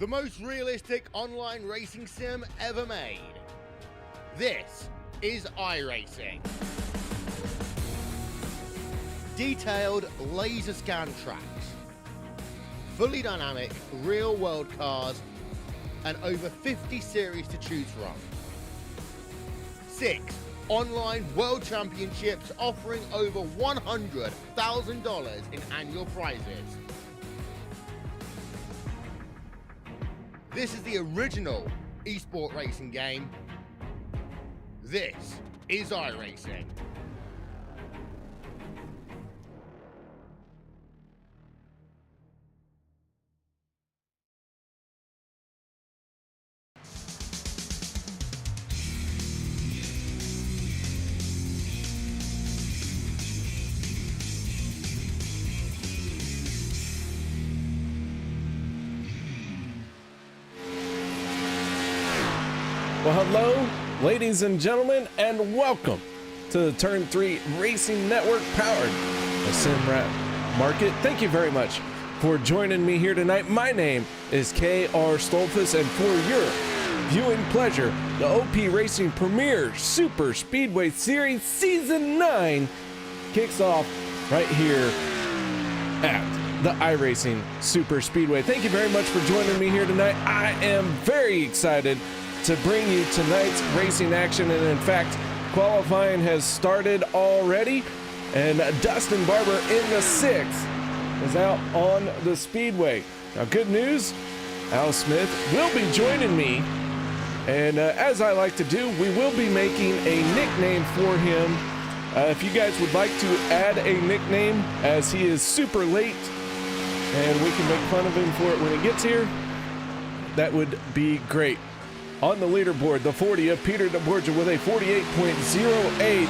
the most realistic online racing sim ever made. This is iRacing. Detailed laser scan tracks, fully dynamic real-world cars, and over 50 series to choose from. 6 online world championships offering over $100,000 in annual prizes. This is the original esport racing game. This is iRacing. Well, hello, ladies and gentlemen, and welcome to the Turn 3 Racing Network powered by SimRap Market. Thank you very much for joining me here tonight. My name is K.R. Stolfus, and for your viewing pleasure, the OP Racing Premier Super Speedway Series Season 9 kicks off right here at the iRacing Super Speedway. Thank you very much for joining me here tonight. I am very excited to bring you tonight's racing action, and in fact, qualifying has started already, and Dustin Barber in the 6th is out on the speedway. Now, good news, Al Smith will be joining me, and as I like to do, we will be making a nickname for him. If you guys would like to add a nickname, as he is super late, and we can make fun of him for it when he gets here, that would be great. On the leaderboard, the 40 of Peter DeBorgia with a 48.08.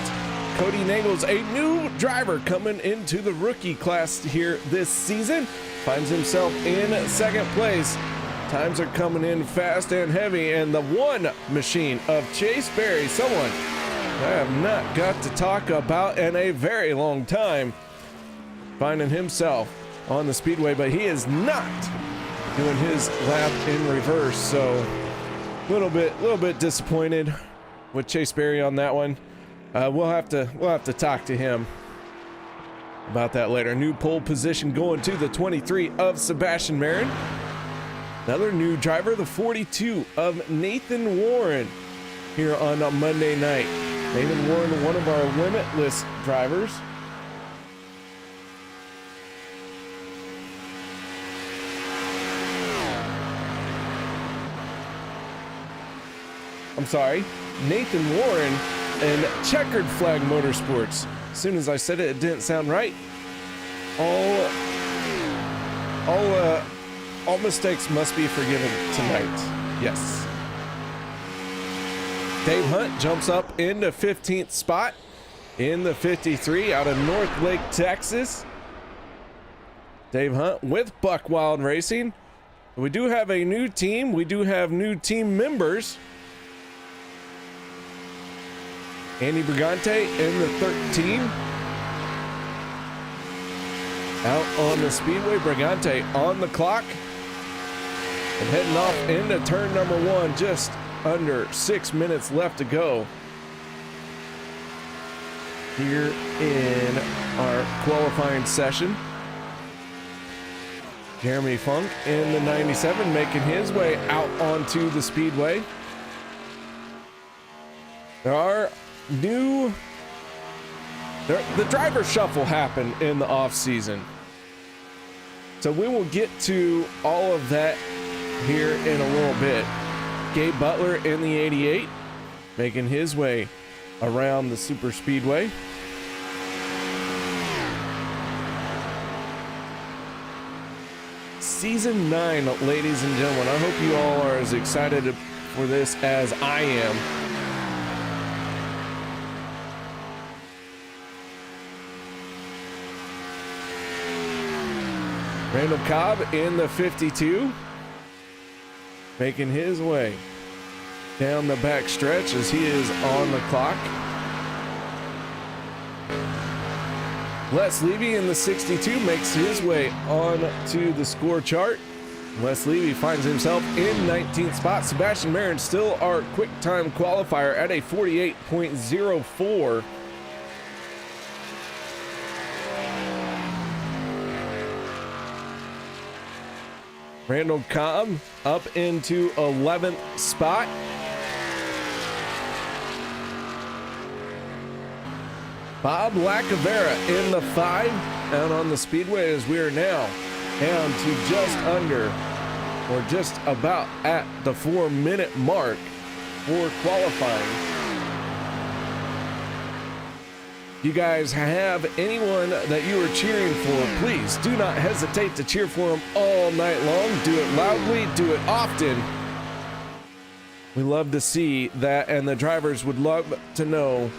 Cody Nagels, a new driver coming into the rookie class here this season, finds himself in second place. Times are coming in fast and heavy, and the one machine of Chase Berry, someone I have not got to talk about in a very long time, finding himself on the speedway, but he is not doing his lap in reverse, so little bit disappointed with Chase Berry on that one. We'll have to talk to him about that later. New pole position going to the 23 of Sebastian Marin. Another new driver, the 42 of Nathan Warren here on a Monday night. Nathan Warren, one of our Limitless drivers. I'm sorry, Nathan Warren and Checkered Flag Motorsports. As soon as I said it, it didn't sound right. All mistakes must be forgiven tonight. Yes. Dave Hunt jumps up into 15th spot in the 53 out of North Lake, Texas. Dave Hunt with Buck Wild Racing. We do have a new team. We do have new team members. Andy Brigante in the 13. Out on the speedway, Brigante on the clock. And heading off into turn number 1, just under 6 minutes left to go here in our qualifying session. Jeremy Funk in the 97 making his way out onto the speedway. The driver shuffle happened in the off season, so we will get to all of that here in a little bit. Gabe Butler in the 88 making his way around the super speedway. Season 9, ladies and gentlemen. I hope you all are as excited for this as I am. Randall Cobb in the 52, making his way down the back stretch as he is on the clock. Les Levy in the 62 makes his way on to the score chart. Wes Levy finds himself in 19th spot. Sebastian Marin still our quick time qualifier at a 48.04. Randall Cobb up into 11th spot. Bob Lacavera in the 5 out on the speedway as we are now down to just under or just about at the 4-minute mark for qualifying. You guys have anyone that you are cheering for, please do not hesitate to cheer for them all night long. Do it loudly, do it often. We love to see that, and the drivers would love to know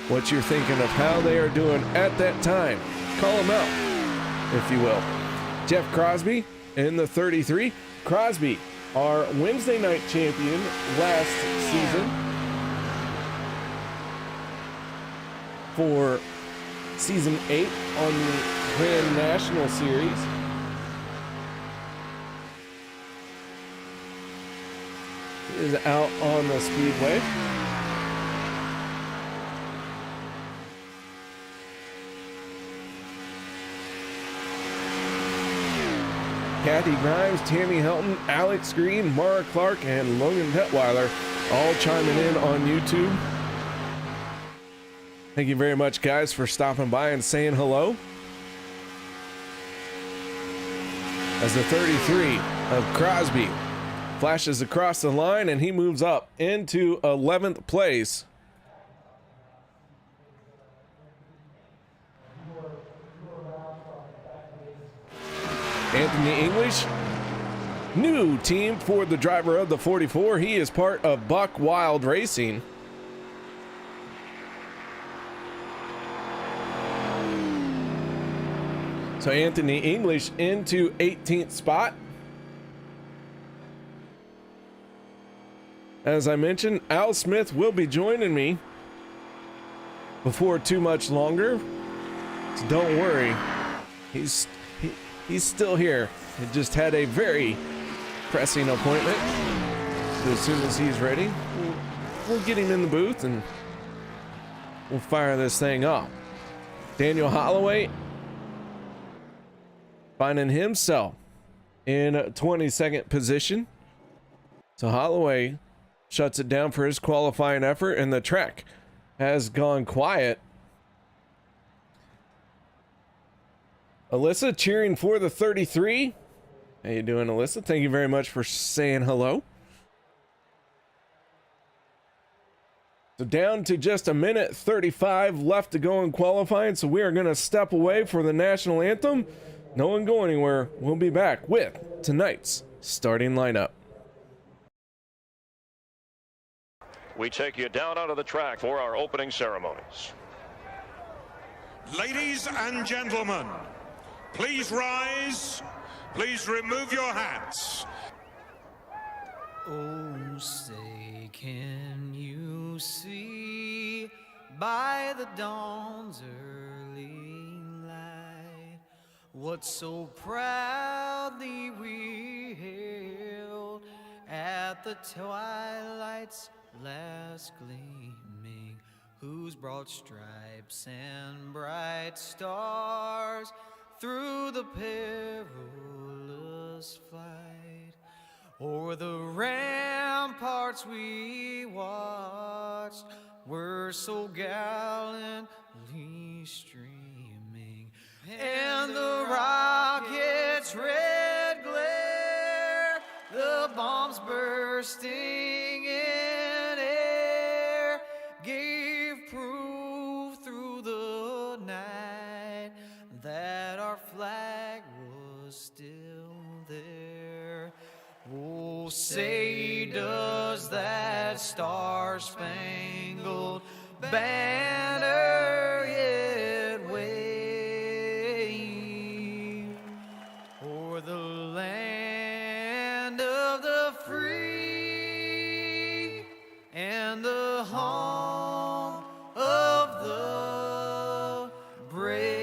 what you're thinking of how they are doing at that time. Call them out, if you will. Jeff Crosby in the 33. Crosby, our Wednesday night champion last season for season 8 on the Grand National Series. He is out on the speedway. Kathy Grimes, Tammy Helton, Alex Green, Mara Clark, and Logan Detweiler all chiming in on YouTube. Thank you very much, guys, for stopping by and saying hello. As the 33 of Crosby flashes across the line and he moves up into 11th place. Anthony English, new team for the driver of the 44. He is part of Buck Wild Racing. So Anthony English into 18th spot. As I mentioned, Al Smith will be joining me before too much longer. So don't worry, he's still here. He just had a very pressing appointment. So as soon as he's ready, we'll get him in the booth and we'll fire this thing up. Daniel Holloway finding himself in 22nd position. So Holloway shuts it down for his qualifying effort, and the track has gone quiet. Alyssa cheering for the 33. How you doing, Alyssa? Thank you very much for saying hello. So down to just 1:35 left to go in qualifying, so we are going to step away for the national anthem. No one go anywhere. We'll be back with tonight's starting lineup. We take you down onto the track for our opening ceremonies. Ladies and gentlemen, please rise. Please remove your hats. Oh, say, can you see by the dawn's early light what so proudly we hailed at the twilight's last gleaming, whose broad stripes and bright stars through the perilous flight o'er the ramparts we watched were so gallantly streaming, and the rocket's red glare, the bombs bursting in air, gave proof through the night that our flag was still there. Oh, say does that star-spangled banner yet wave o'er the land of the free and the home of the brave?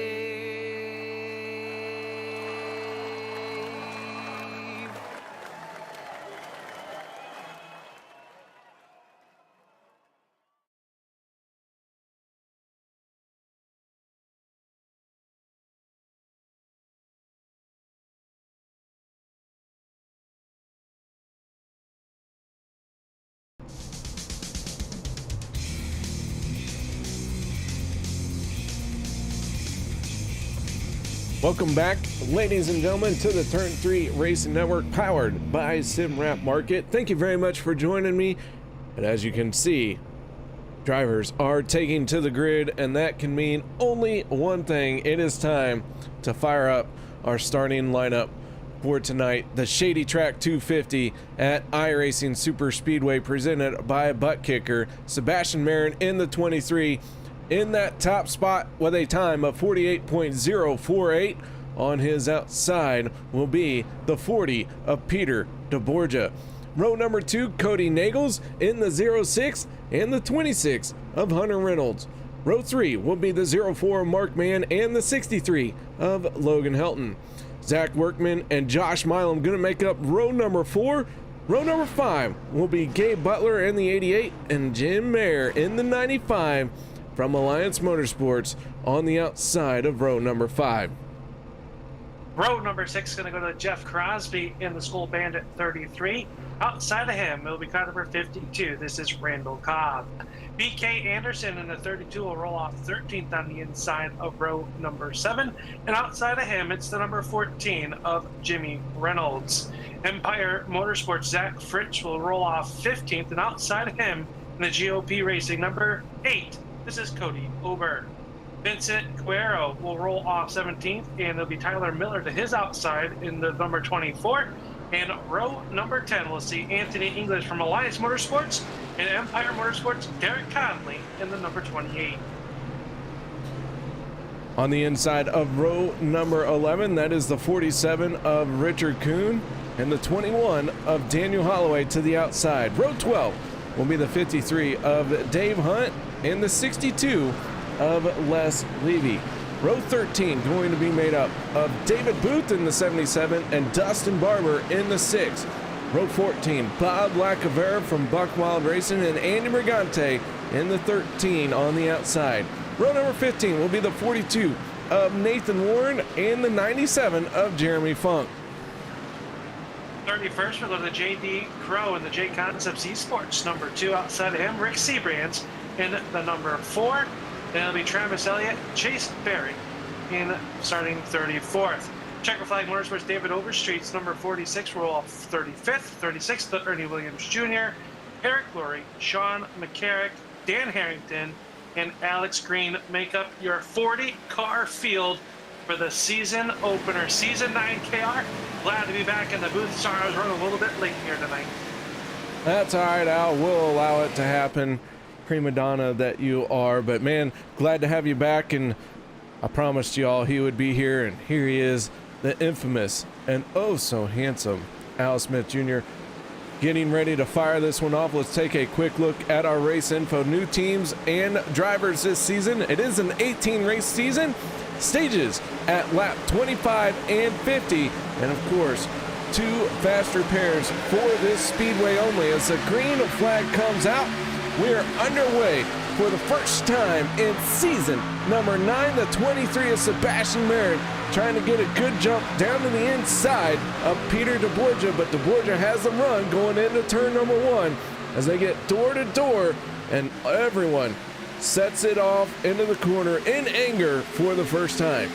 Welcome back, ladies and gentlemen, to the Turn 3 Racing Network powered by SimRap Market. Thank you very much for joining me. And as you can see, drivers are taking to the grid, and that can mean only one thing. It is time to fire up our starting lineup for tonight. The Shady Track 250 at iRacing Superspeedway, presented by Butt Kicker. Sebastian Marin in the 23. In that top spot with a time of 48.048. On his outside will be the 40 of Peter DeBorgia. Row number 2, Cody Nagels in the 06 and the 26 of Hunter Reynolds. Row 3 will be the 04 of Mark Mann and the 63 of Logan Helton. Zach Workman and Josh Milam going to make up row number 4. Row number 5 will be Gabe Butler in the 88 and Jim Mayer in the 95 from Alliance Motorsports on the outside of row number 5. Row number 6 is going to go to Jeff Crosby in the School Bandit 33. Outside of him, it'll be car number 52. This is Randall Cobb. BK Anderson in the 32 will roll off 13th on the inside of row number 7. And outside of him, it's the number 14 of Jimmy Reynolds. Empire Motorsports Zach Fritsch will roll off 15th. And outside of him, in the GOP Racing number 8, this is Cody Ober. Vincent Cuero will roll off 17th, and there'll be Tyler Miller to his outside in the number 24. And row number 10, we'll see Anthony English from Alliance Motorsports and Empire Motorsports, Derek Conley in the number 28. On the inside of row number 11, that is the 47 of Richard Kuhn and the 21 of Daniel Holloway to the outside. Row 12 will be the 53 of Dave Hunt and the 62 of Les Levy. Row 13 going to be made up of David Booth in the 77 and Dustin Barber in the 6. Row 14, Bob Lacavera from Buckwild Racing and Andy Brigante in the 13 on the outside. Row number 15 will be the 42 of Nathan Warren and the 97 of Jeremy Funk. 31st, we'll go to the JD Crow in the J Concepts Esports. Number 2, outside of him, Rick Seabrands in the number 4. Then it'll be Travis Elliott, Chase Berry in starting 34th. Checker Flag Motorsports David Overstreet's number 46 roll off 35th. 36th, Ernie Williams Jr., Eric Lurie, Sean McCarrick, Dan Harrington, and Alex Green make up your 40-car field for the season opener. Season 9 KR. Glad to be back in the booth. Sorry I was running a little bit late here tonight. That's all right, Al. We'll allow it to happen. Prima donna that you are, but man, glad to have you back. And I promised y'all he would be here, and here he is, the infamous and oh so handsome Al Smith Jr. getting ready to fire this one off. Let's take a quick look at our race info. New teams and drivers this season. It is an 18 race season. Stages at lap 25 and 50, and of course 2 fast repairs for this speedway only. As the green flag comes out, we are underway for the first time in season number 9. The 23 of Sebastian Marin trying to get a good jump down to the inside of Peter DeBorgia, but DeBorgia has the run going into turn number 1 as they get door to door, and everyone sets it off into the corner in anger for the first time.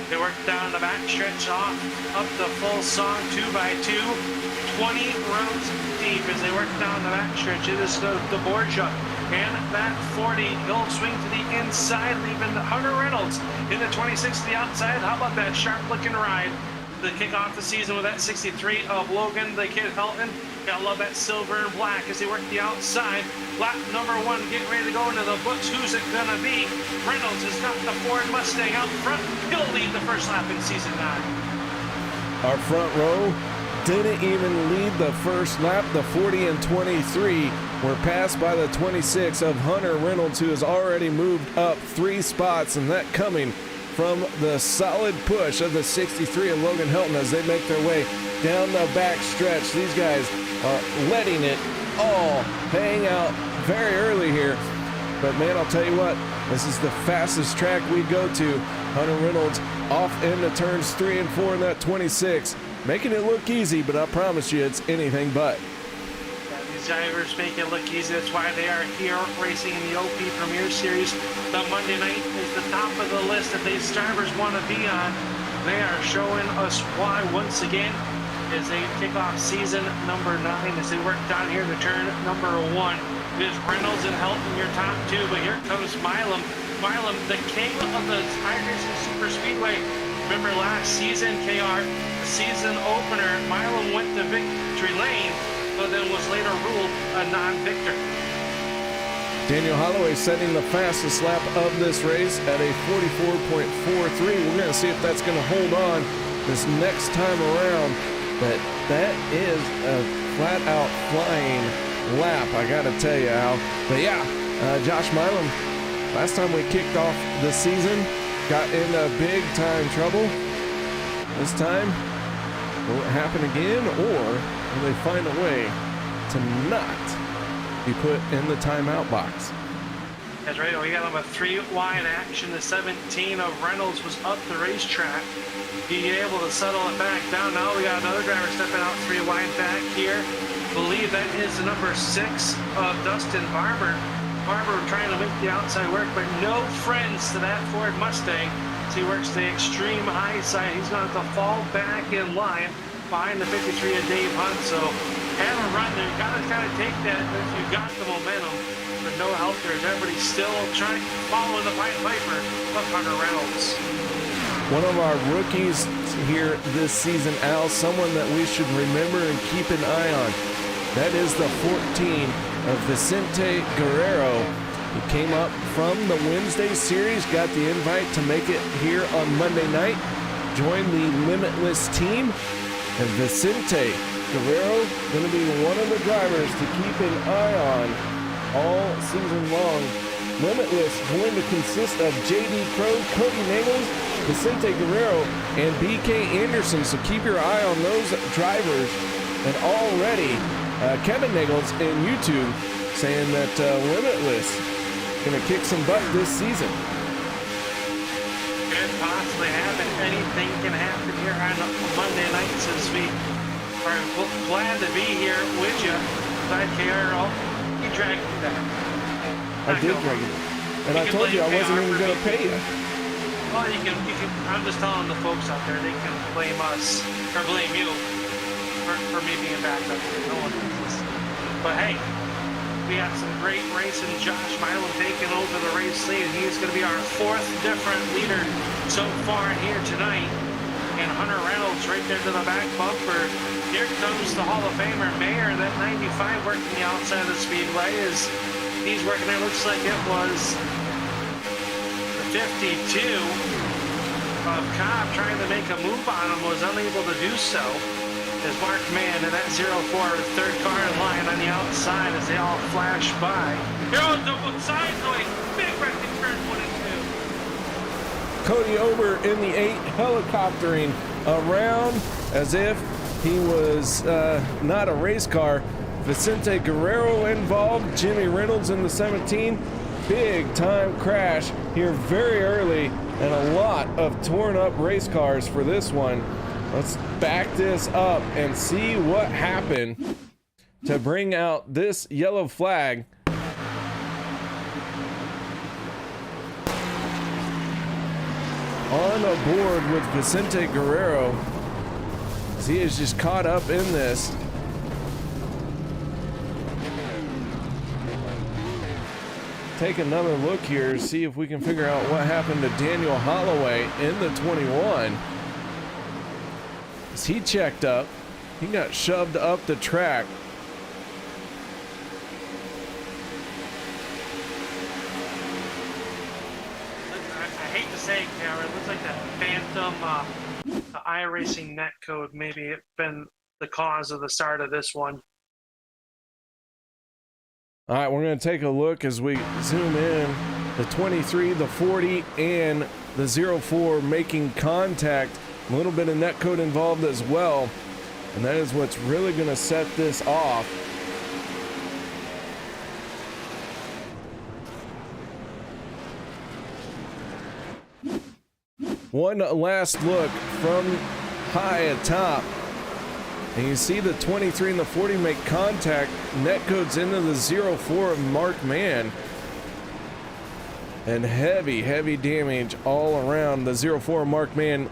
They work down the backstretch off up the full song 2x2. 20 rows deep as they work down the backstretch. It is the Borgia and that 40. He'll swing to the inside, leaving Hunter Reynolds in the 26 to the outside. How about that sharp-looking ride to kick off the season with that 63 of Logan, the kid Helton. Gotta love that silver and black as they work the outside. Lap number 1, getting ready to go into the books. Who's it gonna be? Reynolds has got the Ford Mustang out front. He'll lead the first lap in season 9. Our front row didn't even lead the first lap. The 40 and 23 were passed by the 26 of Hunter Reynolds, who has already moved up 3 spots, and that coming from the solid push of the 63 of Logan Helton as they make their way down the back stretch. These guys are letting it all hang out very early here. But man, I'll tell you what, this is the fastest track we go to. Hunter Reynolds off into turns 3 and 4 in that 26. Making it look easy, but I promise you it's anything but. Yeah, these drivers make it look easy. That's why they are here racing in the OP Premier Series. The Monday night is the top of the list that these drivers want to be on. they are showing us why once again as they kick off season number 9 as they work down here to turn number 1. It is Reynolds and Helton your top 2, but here comes Milam. Milam, the king of the iRacing Superspeedway. Remember last season, KR, the season opener, Milam went to victory lane, but then was later ruled a non-victor. Daniel Holloway setting the fastest lap of this race at a 44.43. We're going to see if that's going to hold on this next time around. But that is a flat-out flying lap, I got to tell you, Al. But yeah, Josh Milam, last time we kicked off the season, got into big-time trouble. This time, will it happen again, or will they find a way to not be put in the timeout box? That's right. We got him a 3 wide action. The 17 of Reynolds was up the racetrack. Be able to settle it back down. Now we got another driver stepping out 3 wide back here. Believe that is the number 6 of Dustin Barber. Barber trying to make the outside work, but no friends to that Ford Mustang. So he works the extreme high side. He's going to have to fall back in line behind the 53 of Dave Hunt. So have a run there. You gotta take that if you got the momentum. But no help there. Everybody's still trying to follow the Pied Piper of Hunter Reynolds. One of our rookies here this season, Al, someone that we should remember and keep an eye on. That is the 14 of Vicente Guerrero. He came up from the Wednesday series, got the invite to make it here on Monday night, joined the Limitless team, and Vicente Guerrero going to be one of the drivers to keep an eye on all season long. Limitless going to consist of J.D. Crow, Cody Nagels, Vicente Guerrero, and B.K. Anderson. So keep your eye on those drivers. And already, Kevin Nagels in YouTube saying that Limitless going to kick some butt this season. Could possibly happen. Anything can happen here on Monday nights as we are glad to be here with you. Glad KRL, you dragged me back. I did drag you. And I told you I wasn't even going to pay you. Well, you can, I'm just telling the folks out there, they can blame us, or blame you, for me being back up here. No one does this. But hey, we got some great racing. Josh Milam taking over the race lead. He's going to be our 4th different leader so far here tonight. And Hunter Reynolds right there to the back bumper. Here comes the Hall of Famer Mayer, that 95 working the outside of the speedway. As he's working there, looks like it was the 52 of Cobb trying to make a move on him, was unable to do so. As Mark Mann and that 04 third car in line on the outside as they all flash by. Here on the sideways, big wrecking turn 1 and 2. Cody Ober in the 8, helicoptering around as if he was not a race car. Vicente Guerrero involved, Jimmy Reynolds in the 17. Big time crash here very early, and a lot of torn up race cars for this one. Let's back this up and see what happened to bring out this yellow flag. On a board with Vicente Guerrero, as he is just caught up in this. Take another look here, see if we can figure out what happened to Daniel Holloway in the 21. As he checked up, he got shoved up the track. I hate to say it, Cameron, it looks like that phantom the iRacing netcode maybe it's been the cause of the start of this one. All right, we're going to take a look as we zoom in. The 23, the 40, and the 04 making contact. A little bit of netcode involved as well. And that is what's really going to set this off. One last look from high atop. And you see the 23 and the 40 make contact. Netcode's into the 04 of Mark Mann. and heavy damage all around. The 04 marked man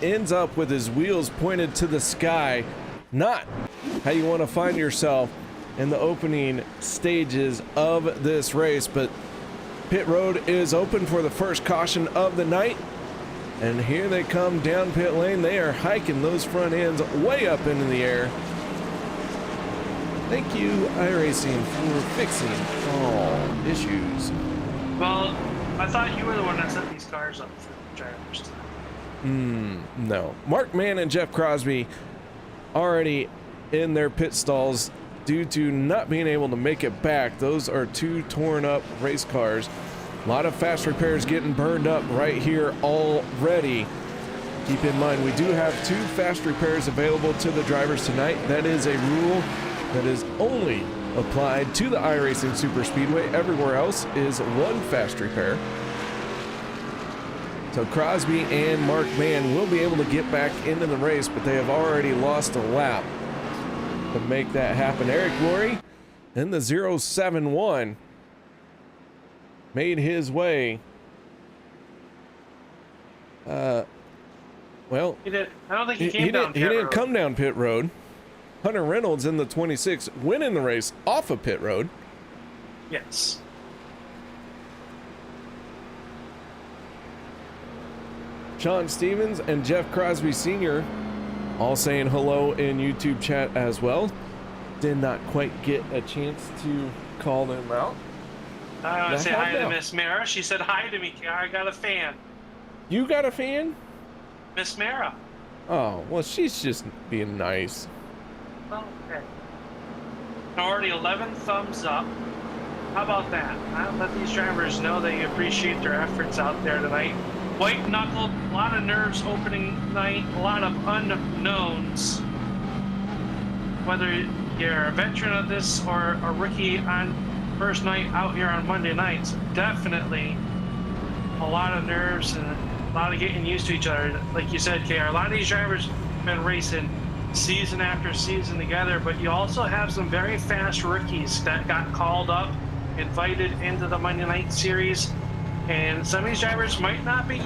ends up with his wheels pointed to the sky. Not how you want to find yourself in the opening stages of this race, but pit road is open for the first caution of the night. And here they come down pit lane. They are hiking those front ends way up into the air. Thank you, iRacing, for fixing all issues. Well, I thought you were the one that set these cars up for the drivers. No. Mark Mann and Jeff Crosby already in their pit stalls due to not being able to make it back. Those are two torn up race cars. A lot of fast repairs getting burned up right here already. Keep in mind, we do have 2 fast repairs available to the drivers tonight. That is a rule that is only applied to the iRacing Superspeedway. Everywhere else is 1 fast repair. So Crosby and Mark Mann will be able to get back into the race, but they have already lost a lap to make that happen. Eric Laurie in the 071 made his way. Well, He did. I don't think he came he down. didn't come down pit road. Hunter Reynolds in the 26 winning the race off of pit road. Yes. Sean Stevens and Jeff Crosby Sr. all saying hello in YouTube chat as well. Did not quite get a chance to call them out. I want to say hi to now. Miss Mara. She said hi to me. I got a fan. You got a fan? Miss Mara. Oh, well, she's just being nice. Well, okay. Already 11 thumbs up. How about that? I'll let these drivers know that you appreciate their efforts out there tonight. White knuckled, a lot of nerves opening night, a lot of unknowns. Whether you're a veteran of this or a rookie on first night out here on Monday nights, definitely a lot of nerves and a lot of getting used to each other. Like you said, KR, a lot of these drivers have been racing season after season together, but you also have some very fast rookies that got called up, invited into the Monday night series, and some of these drivers might not be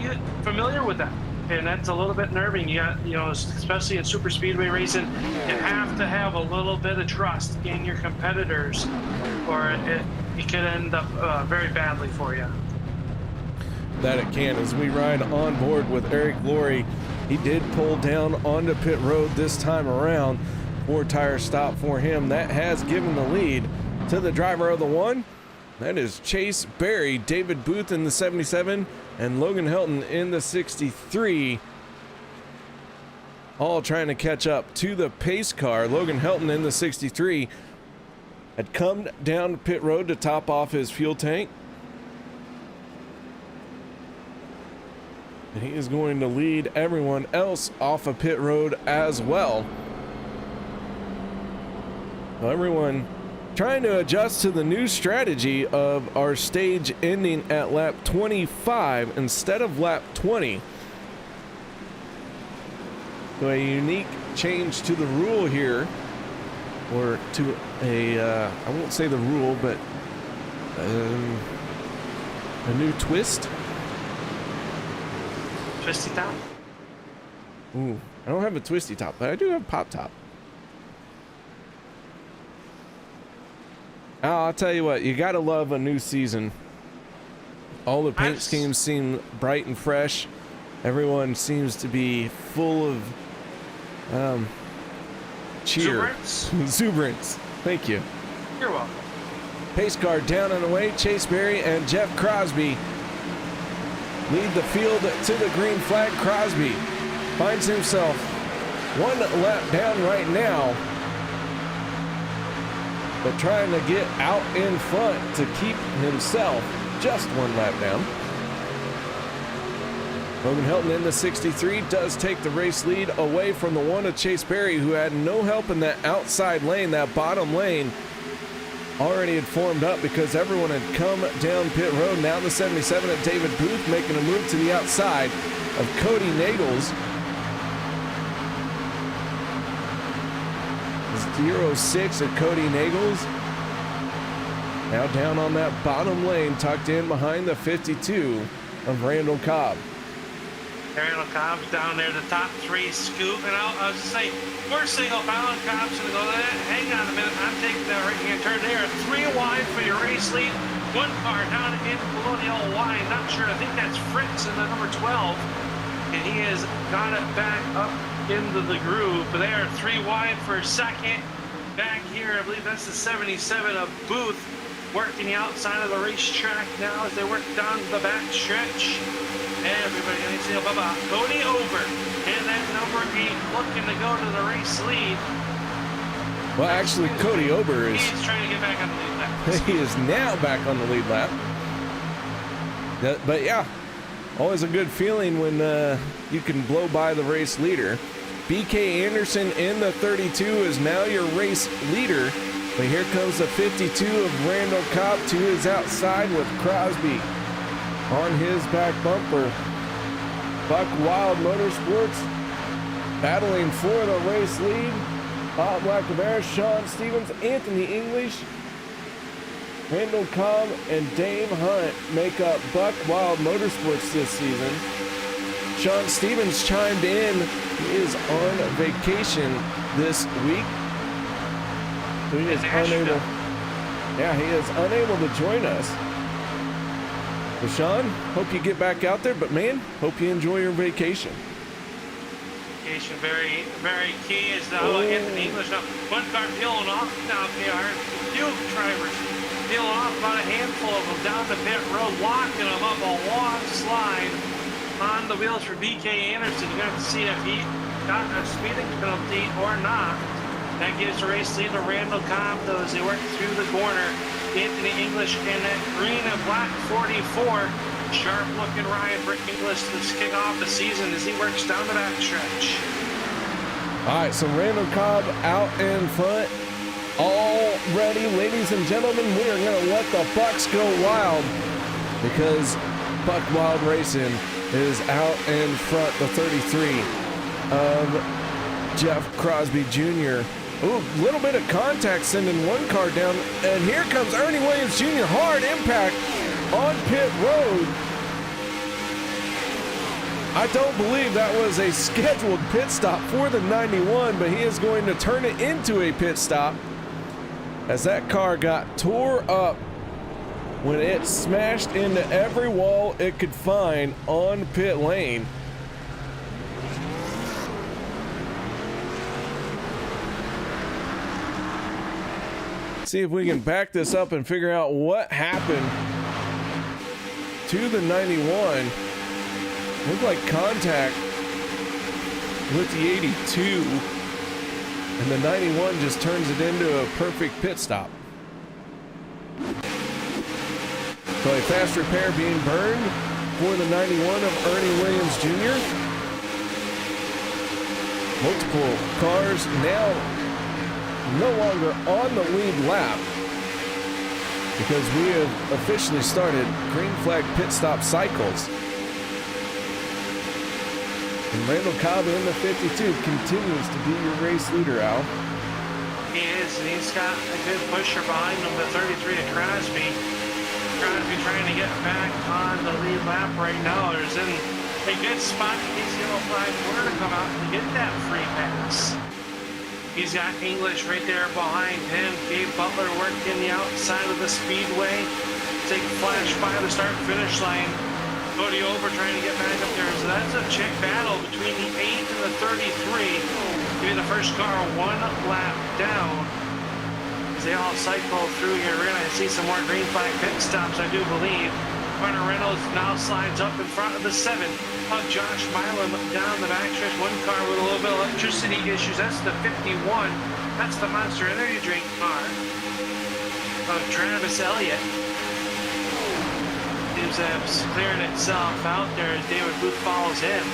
familiar with that, and that's a little bit nerving. You got, especially in super speedway racing, you have to have a little bit of trust in your competitors, or it could end up very badly for you. That it can. As we ride on board with Eric Laurie, he did pull down onto pit road this time around. 4-tire stop for him. That has given the lead to the driver of the 1. That is Chase Berry, David Booth in the 77, and Logan Helton in the 63. All trying to catch up to the pace car. Logan Helton in the 63 had come down pit road to top off his fuel tank. And he is going to lead everyone else off of pit road as well. So everyone trying to adjust to the new strategy of our stage ending at lap 25 instead of lap 20. So a unique change to the rule here, or to a, I won't say the rule, but a new twist. Twisty top. Ooh, I don't have a twisty top, but I do have pop top. I'll tell you what, you gotta love a new season. All the paint schemes seem bright and fresh. Everyone seems to be full of cheer. Exuberance. Thank you. You're welcome. Pace car down and away. Chase Berry and Jeff Crosby lead the field to the green flag. Crosby finds himself 1 lap down right now, but trying to get out in front to keep himself just 1 lap down. Logan Helton in the 63 does take the race lead away from the 1 of Chase Berry, who had no help in that outside lane. That bottom lane already had formed up because everyone had come down pit road. Now the 77 of David Booth making a move to the outside of Cody Nagels. 06 of Cody Nagels. Now down on that bottom lane, tucked in behind the 52 of Randall Cobb. Randall Cobb's down there, the top three scooting out. I was just saying, first single Fallon Cobb's going to go there. Hang on a minute, I'm taking that right-hand turn there. 3 wide for your race lead. 1 car down in below the old line. Not sure, I think that's Fritz in the number 12. And he has got it back up into the groove. But there, 3 wide for second. Back here, I believe that's the 77 of Booth, working the outside of the racetrack now as they work down the back stretch. Everybody needs to know about Cody Over and that number 8 looking to go to the race lead. Well, actually, Cody Ober is... He's trying to get back on the lead lap. He is now back on the lead lap. But yeah, always a good feeling when you can blow by the race leader. BK Anderson in the 32 is now your race leader. But here comes the 52 of Randall Cobb to his outside with Crosby on his back bumper. Buck Wild Motorsports battling for the race lead. Bob Blackavera, Sean Stevens, Anthony English, Randall Cobb, and Dave Hunt make up Buck Wild Motorsports this season. Sean Stevens chimed in. He is on vacation this week. So he is unable. Yeah, he is unable to join us. So Sean, hope you get back out there, but man, hope you enjoy your vacation. Vacation very, very key is now Anthony English. Now, 1 car peeling off now. They are few drivers peeling off, about a handful of them down the pit road, locking them up a long slide on the wheels for BK Anderson. You're going to see if he got a speeding penalty or not. That gives the race lead to Randall Cobb, though, as they work through the corner. Anthony English in that green and black 44. Sharp looking ride for English to kick off the season as he works down the backstretch. All right, so Randall Cobb out in front already. Ladies and gentlemen, we are going to let the Bucks go wild because Buck Wild Racing is out in front, the 33 of Jeff Crosby Jr. Ooh, a little bit of contact sending 1 car down, and here comes Ernie Williams Jr. Hard impact on pit road. I don't believe that was a scheduled pit stop for the 91, but he is going to turn it into a pit stop as that car got tore up when it smashed into every wall it could find on pit lane. See if we can back this up and figure out what happened to the 91. Looked like contact with the 82, and the 91 just turns it into a perfect pit stop. So a fast repair being burned for the 91 of Ernie Williams Jr. Multiple cars now no longer on the lead lap because we have officially started green flag pit stop cycles. And Randall Cobb in the 52 continues to be your race leader, Al. He is, and he's got a good pusher behind him, the 33 of Crosby. Crosby trying to get back on the lead lap right now. There's in a good spot in case yellow flag were to come out to get that free pass. He's got English right there behind him. Gabe Butler working the outside of the speedway. Take a flash by the start-finish line. Cody Over trying to get back up there. So that's a check battle between the 8 and the 33. Give me the first car 1 lap down. As they all cycle through here, we're going to see some more green flag pit stops, I do believe. Hunter Reynolds now slides up in front of the 7 of Josh Milam down the backstretch. 1 car with a little bit of electricity issues. That's the 51. That's the Monster Energy drink car of Travis Elliott. Seems to have cleared itself out there as David Booth follows him.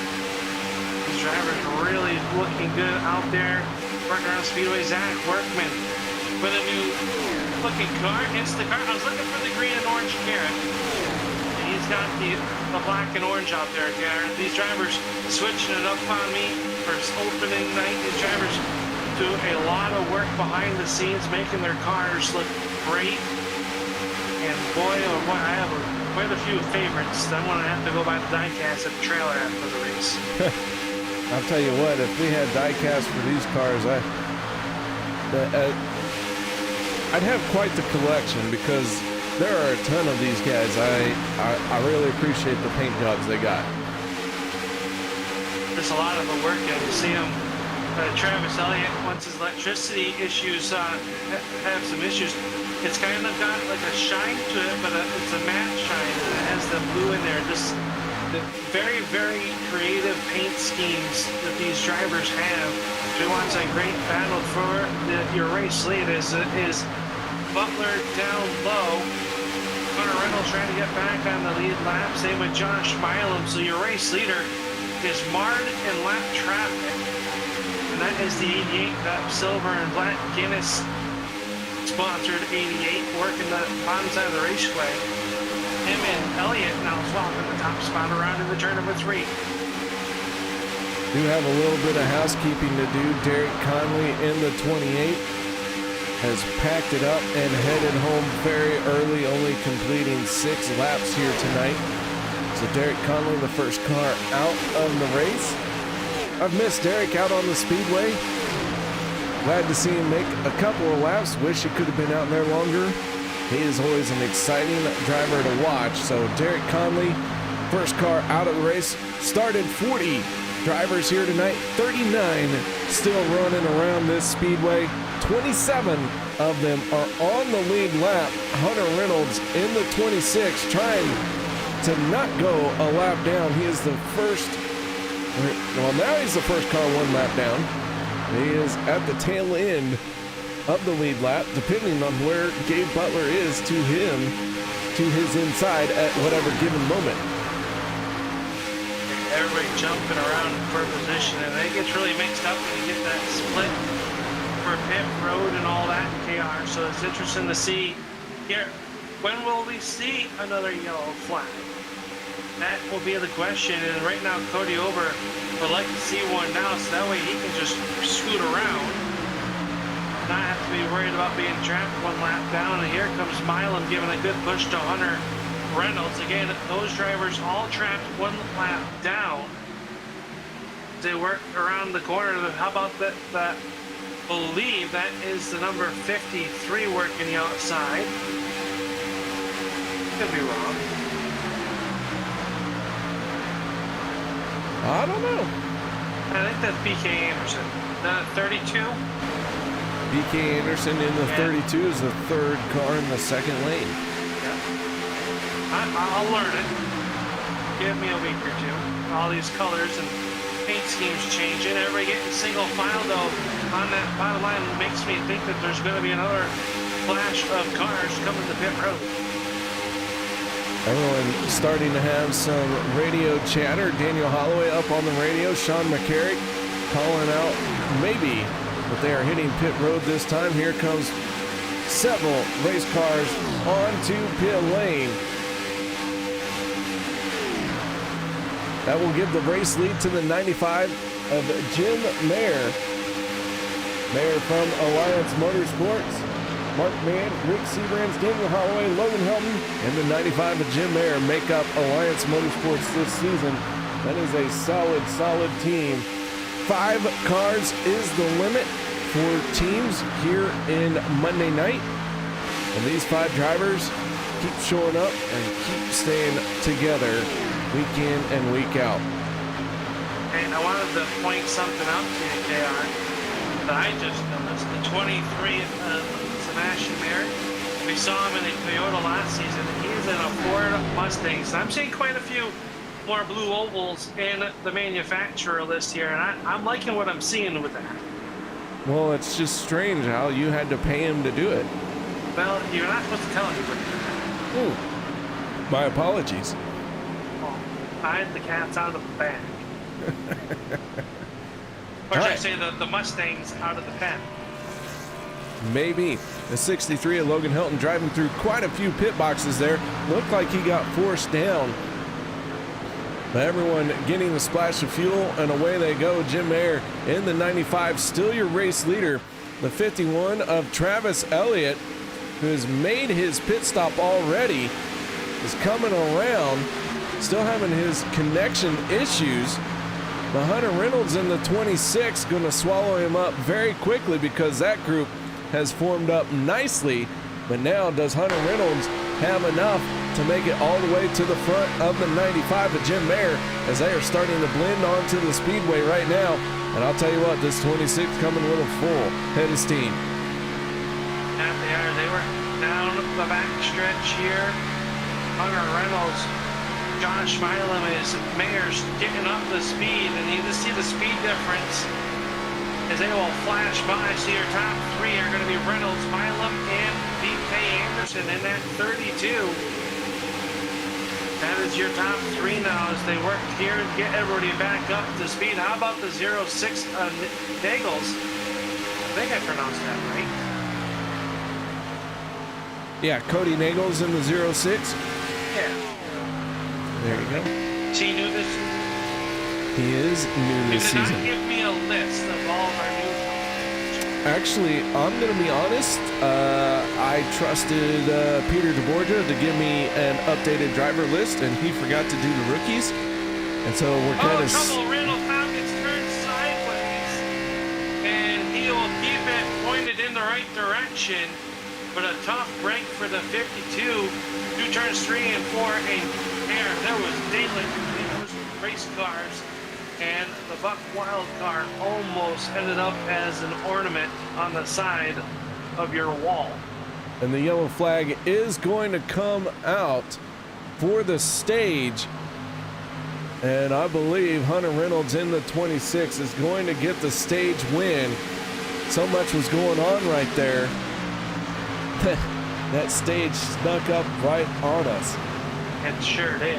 These drivers really looking good out there. Working around Speedway. Zach Workman with a new looking car. Hits the car. I was looking for the green and orange carrot. He's got the black and orange out there, Garrett. These drivers switching it up on me for opening night. These drivers do a lot of work behind the scenes, making their cars look great. And boy, oh boy, I have quite a few favorites. I'm going to have to go buy the diecast at the trailer after the race. I'll tell you what, if we had diecast for these cars, I'd have quite the collection because there are a ton of these guys. I really appreciate the paint jobs they got. There's a lot of the work and you see him. Travis Elliott, once his electricity issues have some issues, it's kind of got like a shine to it, but it's a matte shine and it has the blue in there. Just the very, very creative paint schemes that these drivers have. Who wants a great battle for your race lead is Butler down low. Hunter Reynolds trying to get back on the lead lap. Same with Josh Milam. So your race leader is marred in lap traffic. And that is the 88, that silver and black Guinness sponsored 88, working the bottom side of the raceway. Him and Elliott now swapping the top spot around in the turn number 3. Do have a little bit of housekeeping to do. Derek Conley in the 28 has packed it up and headed home very early, only completing 6 laps here tonight. So Derek Conley, the first car out of the race. I've missed Derek out on the speedway. Glad to see him make a couple of laps. Wish he could have been out there longer. He is always an exciting driver to watch. So Derek Conley, first car out of the race, started 40 drivers here tonight. 39 still running around this speedway. 27 of them are on the lead lap. Hunter Reynolds in the 26 trying to not go a lap down. He is the first, well, now he's the first car 1 lap down. He is at the tail end of the lead lap, depending on where Gabe Butler is to him, to his inside at whatever given moment. Everybody jumping around for position, and it gets really mixed up when you get that split for pit road and all that in KR. So it's interesting to see here. When will we see another yellow flag? That will be the question. And right now, Cody Ober would like to see one now, so that way he can just scoot around, not have to be worried about being trapped 1 lap down. And here comes Milam giving a good push to Hunter Reynolds. Again, those drivers all trapped 1 lap down. They work around the corner. How about that? Believe that is the number 53 working the outside. Could be wrong. I don't know. I think that's BK Anderson. 32? BK Anderson in the 32 is the 3rd car in the 2nd lane. Yeah. I'll learn it. Give me a week or 2. All these colors and paint schemes changing. Everybody getting single file though on that bottom line makes me think that there's going to be another flash of cars coming to pit road. Everyone starting to have some radio chatter. Daniel Holloway up on the radio. Sean McCarrick calling out maybe that they are hitting pit road this time. Here comes several race cars onto pit lane. That will give the race lead to the 95 of Jim Mayer. Mayer from Alliance Motorsports. Mark Mann, Rick Seabrands, Daniel Holloway, Logan Helton, and the 95 of Jim Mayer make up Alliance Motorsports this season. That is a solid team. 5 cars is the limit for teams here in Monday night. And these 5 drivers keep showing up and keep staying together week in and week out. And I wanted to point something out to you, KR, that I just noticed. The 23 Sebastian Merritt, we saw him in a Toyota last season. He's in a Ford Mustang. So I'm seeing quite a few more blue ovals in the manufacturer list here, and I'm liking what I'm seeing with that. Well, it's just strange how you had to pay him to do it. Well, you're not supposed to tell anybody that. Ooh, my apologies. Well, hide the cats out of the bag. Or should I say the Mustangs out of the pen? Maybe. The 63 of Logan Helton driving through quite a few pit boxes there. Looked like he got forced down. But everyone getting the splash of fuel, and away they go. Jim Mayer in the 95, still your race leader. The 51 of Travis Elliott who has made his pit stop already, is coming around, still having his connection issues. But Hunter Reynolds in the 26 going to swallow him up very quickly because that group has formed up nicely. But now does Hunter Reynolds have enough to make it all the way to the front of the 95 of Jim Mayer as they are starting to blend onto the speedway right now. And I'll tell you what, this 26 coming with a full head of steam. Yeah, they are. They were down the back stretch here. Hunter Reynolds, Josh Milam is Mayer's getting up the speed, and you just see the speed difference as they will flash by. So your top three are going to be Reynolds, Milam, and BK Anderson in that 32. That is your top three now as they work here and get everybody back up to speed. How about the 06 Nagels? I think I pronounced that right. Yeah, Cody Nagels in the 06. Yeah. There you go. Is he new this? He is new this He did season. not give me a list of all of our new. Actually, I'm going to be honest. I trusted Peter DeBorgia to give me an updated driver list, and he forgot to do the rookies. And so we're kind of... trouble. Randall Cobb gets turned sideways, and he will keep it pointed in the right direction. But a tough break for the 52. Two turns 3 and 4, and there was daylight between those race cars. And the Buck Wild car almost ended up as an ornament on the side of your wall. And the yellow flag is going to come out for the stage. And I believe Hunter Reynolds in the 26 is going to get the stage win. So much was going on right there. That stage snuck up right on us. It sure did.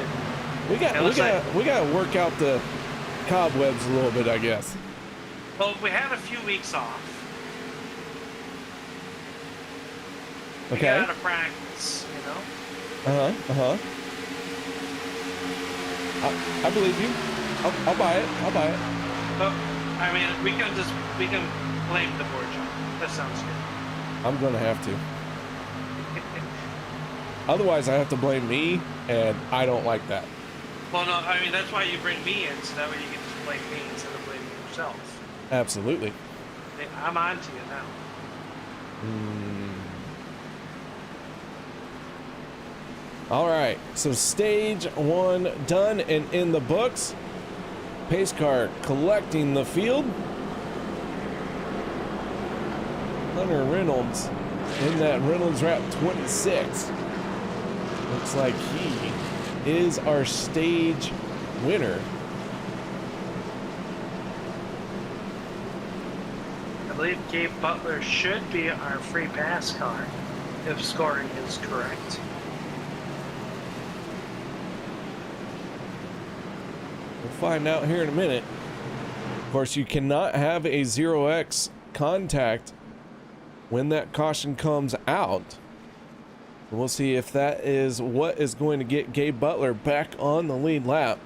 We got to work out the cobwebs a little bit, I guess. Well, we had a few weeks off. We Okay. got out of practice, you know. I believe you. I'll buy it. I'll buy it. But I mean, we can blame the board job. That sounds good. I'm gonna have to. Otherwise, I have to blame me, and I don't like that. Well, no, I mean that's why you bring me in, so that way you can just blame me instead of blaming yourself. Absolutely. I'm on to you now. All right, so stage 1 done and in the books. Pace car collecting the field. Hunter Reynolds in that Reynolds wrap 26. Looks like he is our stage winner. I believe Gabe Butler should be our free pass car if scoring is correct. We'll find out here in a minute. Of course, you cannot have a 0x contact when that caution comes out. We'll see if that is what is going to get Gabe Butler back on the lead lap.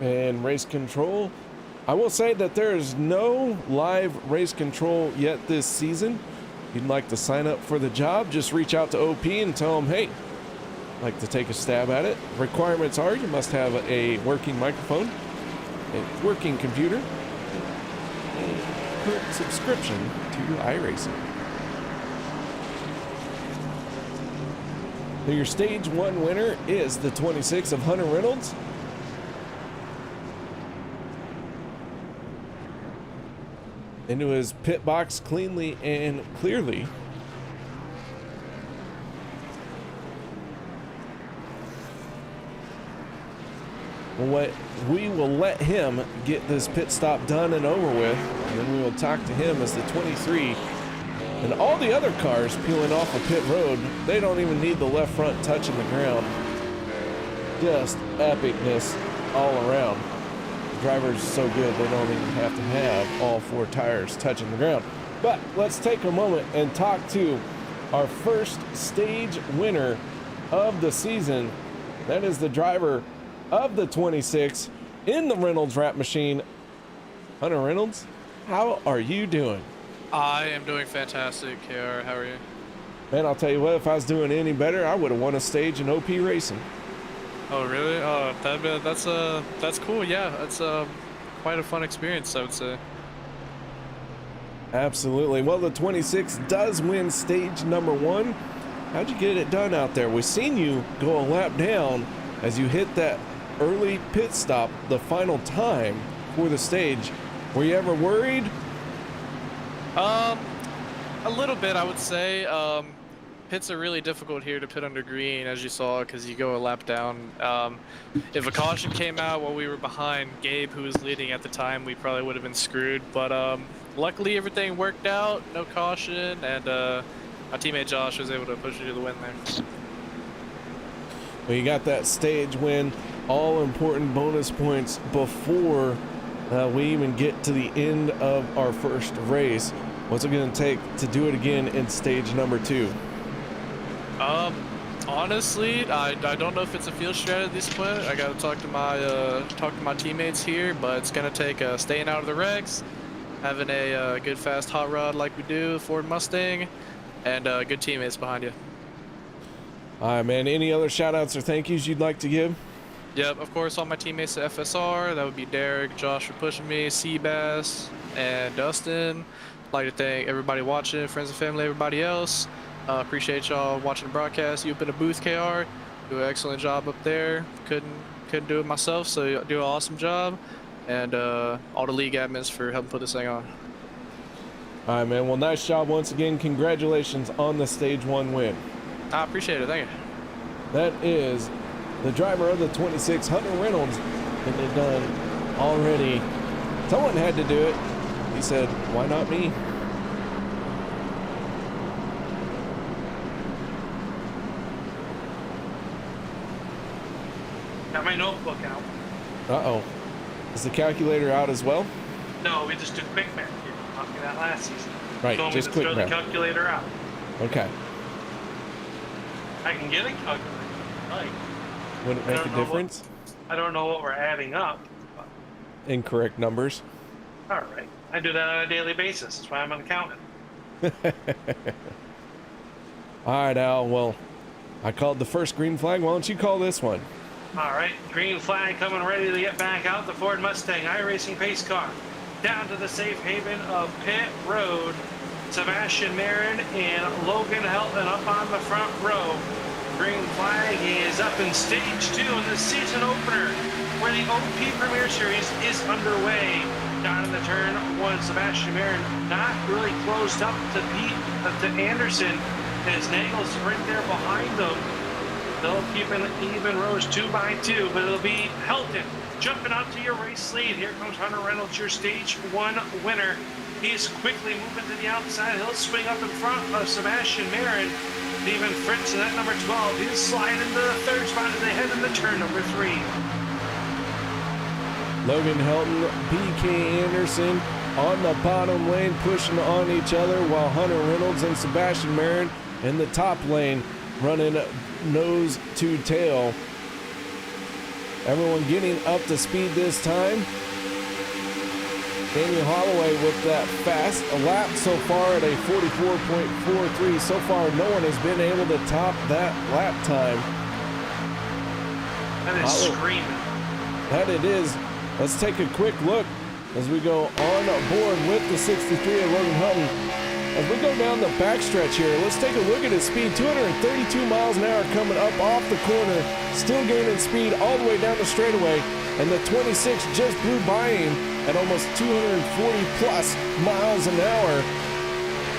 And race control. I will say that there is no live race control yet this season. If you'd like to sign up for the job, just reach out to OP and tell them, hey, I'd like to take a stab at it. Requirements are you must have a working microphone, a working computer, a current subscription to iRacing. So your stage 1 winner is the 26 of Hunter Reynolds. Into his pit box cleanly and clearly. We will let him get this pit stop done and over with, and then we will talk to him as the 23. And all the other cars peeling off of pit road, they don't even need the left front touching the ground. Just epicness all around. The driver's so good they don't even have to have all 4 tires touching the ground. But let's take a moment and talk to our first stage winner of the season. That is the driver of the 26 in the Reynolds wrap machine. Hunter Reynolds, how are you doing? I am doing fantastic, KR. How are you? Man, I'll tell you what, if I was doing any better, I would have won a stage in OP Racing. Oh, really? Oh, that's cool. Yeah, that's quite a fun experience, I would say. Absolutely. Well, the 26 does win stage number 1. How'd you get it done out there? We've seen you go a lap down as you hit that early pit stop, the final time for the stage. Were you ever worried? A little bit, I would say. Pits are really difficult here to pit under green, as you saw, because you go a lap down. If a caution came out while we were behind Gabe, who was leading at the time, we probably would have been screwed. But luckily, everything worked out, no caution, and my teammate Josh was able to push me to the win there. Well, you got that stage win, all important bonus points before we even get to the end of our first race. What's it going to take to do it again in stage number 2? Honestly, I don't know if it's a field strat at this point. I got to talk to my teammates here, but it's going to take staying out of the wrecks, having a good fast hot rod like we do, Ford Mustang, and good teammates behind you. All right, man. Any other shout outs or thank yous you'd like to give? Yep, of course, all my teammates at FSR. That would be Derek, Josh for pushing me, Seabass, and Dustin. I'd like to thank everybody watching, friends and family, everybody else. Appreciate y'all watching the broadcast. You up in the booth, KR. Do an excellent job up there. Couldn't do it myself, so you do an awesome job. And all the league admins for helping put this thing on. All right, man. Well, nice job once again. Congratulations on the stage 1 win. I appreciate it. Thank you. That is the driver of the 26, Hunter Reynolds, getting it done already. Someone had to do it. He said, why not me? Got my notebook out. Uh-oh. Is the calculator out as well? No, we just do quick math here. Talking that last season. Right, Told just me to quick throw math. the calculator out. Okay. I can get a calculator. Like, Would it make a difference? I don't know what we're adding up. But, Incorrect numbers. all right. I do that on a daily basis. That's why I'm an accountant. All right, Al. Well, I called the first green flag. Why don't you call this one? All right, green flag coming ready to get back out. The Ford Mustang iRacing pace car down to the safe haven of Pit Road. Sebastian Marin and Logan Helton up on the front row. Green flag is up in stage 2 in the season opener, where the OP Premier Series is underway. Down in the turn 1, Sebastian Marin not really closed up to Anderson, as Nagel's right there behind them. They'll keep an even rows 2 by 2, but it'll be Helton jumping out to your race lead. Here comes Hunter Reynolds, your stage 1 winner. He's quickly moving to the outside. He'll swing up in front of Sebastian Marin. Steven Fritz in that number 12. He'll slide into the 3rd spot as they head into turn number 3. Logan Helton, BK Anderson on the bottom lane, pushing on each other, while Hunter Reynolds and Sebastian Marin in the top lane running nose to tail. Everyone getting up to speed this time. Daniel Holloway with that fast lap so far at a 44.43. So far, no one has been able to top that lap time. That is screaming. That it is. Let's take a quick look as we go on board with the 63 of Logan Helton. As we go down the backstretch here, let's take a look at his speed. 232 miles an hour coming up off the corner, still gaining speed all the way down the straightaway. And the 26 just blew by him at almost 240 plus miles an hour.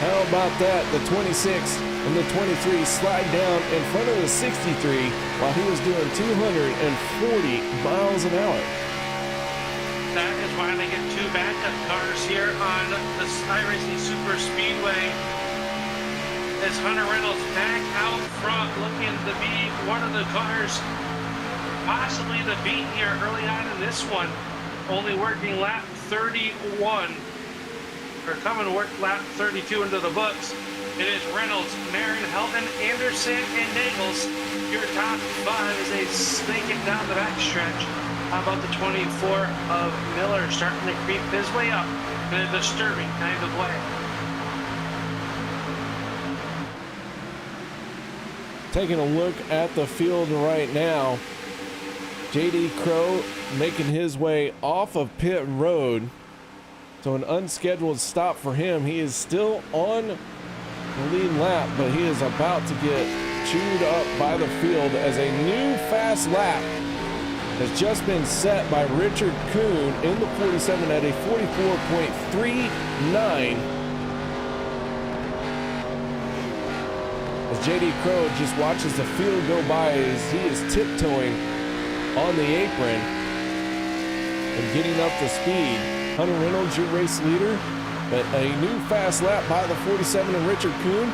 How about that? The 26 and the 23 slide down in front of the 63 while he was doing 240 miles an hour. That is why they get 2 backup cars here on the iRacing Superspeedway. As Hunter Reynolds back out front, looking to be one of the cars possibly the beat here early on in this one. Only working lap 31, or coming to work lap 32 into the books. It is Reynolds, Marin, Helton, Anderson, and Nagels. Your top 5 as they snake it down the backstretch. How about the 24 of Miller starting to creep his way up in a disturbing kind of way? Taking a look at the field right now, JD Crow making his way off of pit road. So an unscheduled stop for him. He is still on the lead lap, but he is about to get chewed up by the field as a new fast lap has just been set by Richard Kuhn in the 47 at a 44.39. As JD Crow just watches the field go by as he is tiptoeing on the apron and getting up to speed. Hunter Reynolds, your race leader, but a new fast lap by the 47 and Richard Kuhn.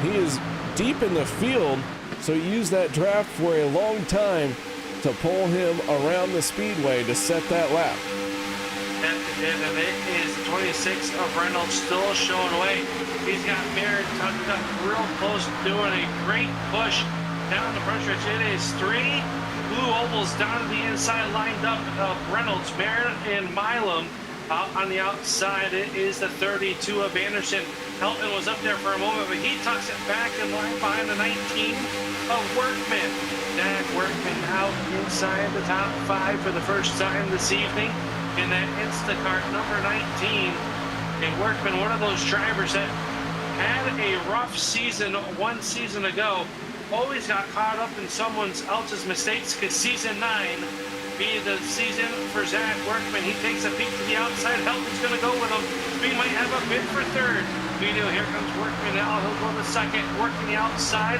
He is deep in the field, so he used that draft for a long time to pull him around the speedway to set that lap. And it is 26 of Reynolds still showing away. He's got Merritt tucked up real close, doing a great push down the front stretch. It is 3 blue ovals down to the inside, lined up of Reynolds, Merritt, and Milam. On the outside, it is the 32 of Anderson. Heltman was up there for a moment, but he tucks it back in line behind the 19 of Workman. Zach Workman out inside the top 5 for the first time this evening in that Instacart number 19. And Workman, one of those drivers that had a rough season one season ago, always got caught up in someone else's mistakes. Because season 9 be the season for Zach Workman. He takes a peek to the outside. Helton's going to go with him. We might have a bid for third. We do. Here comes Workman now. He'll go to second. Working the outside.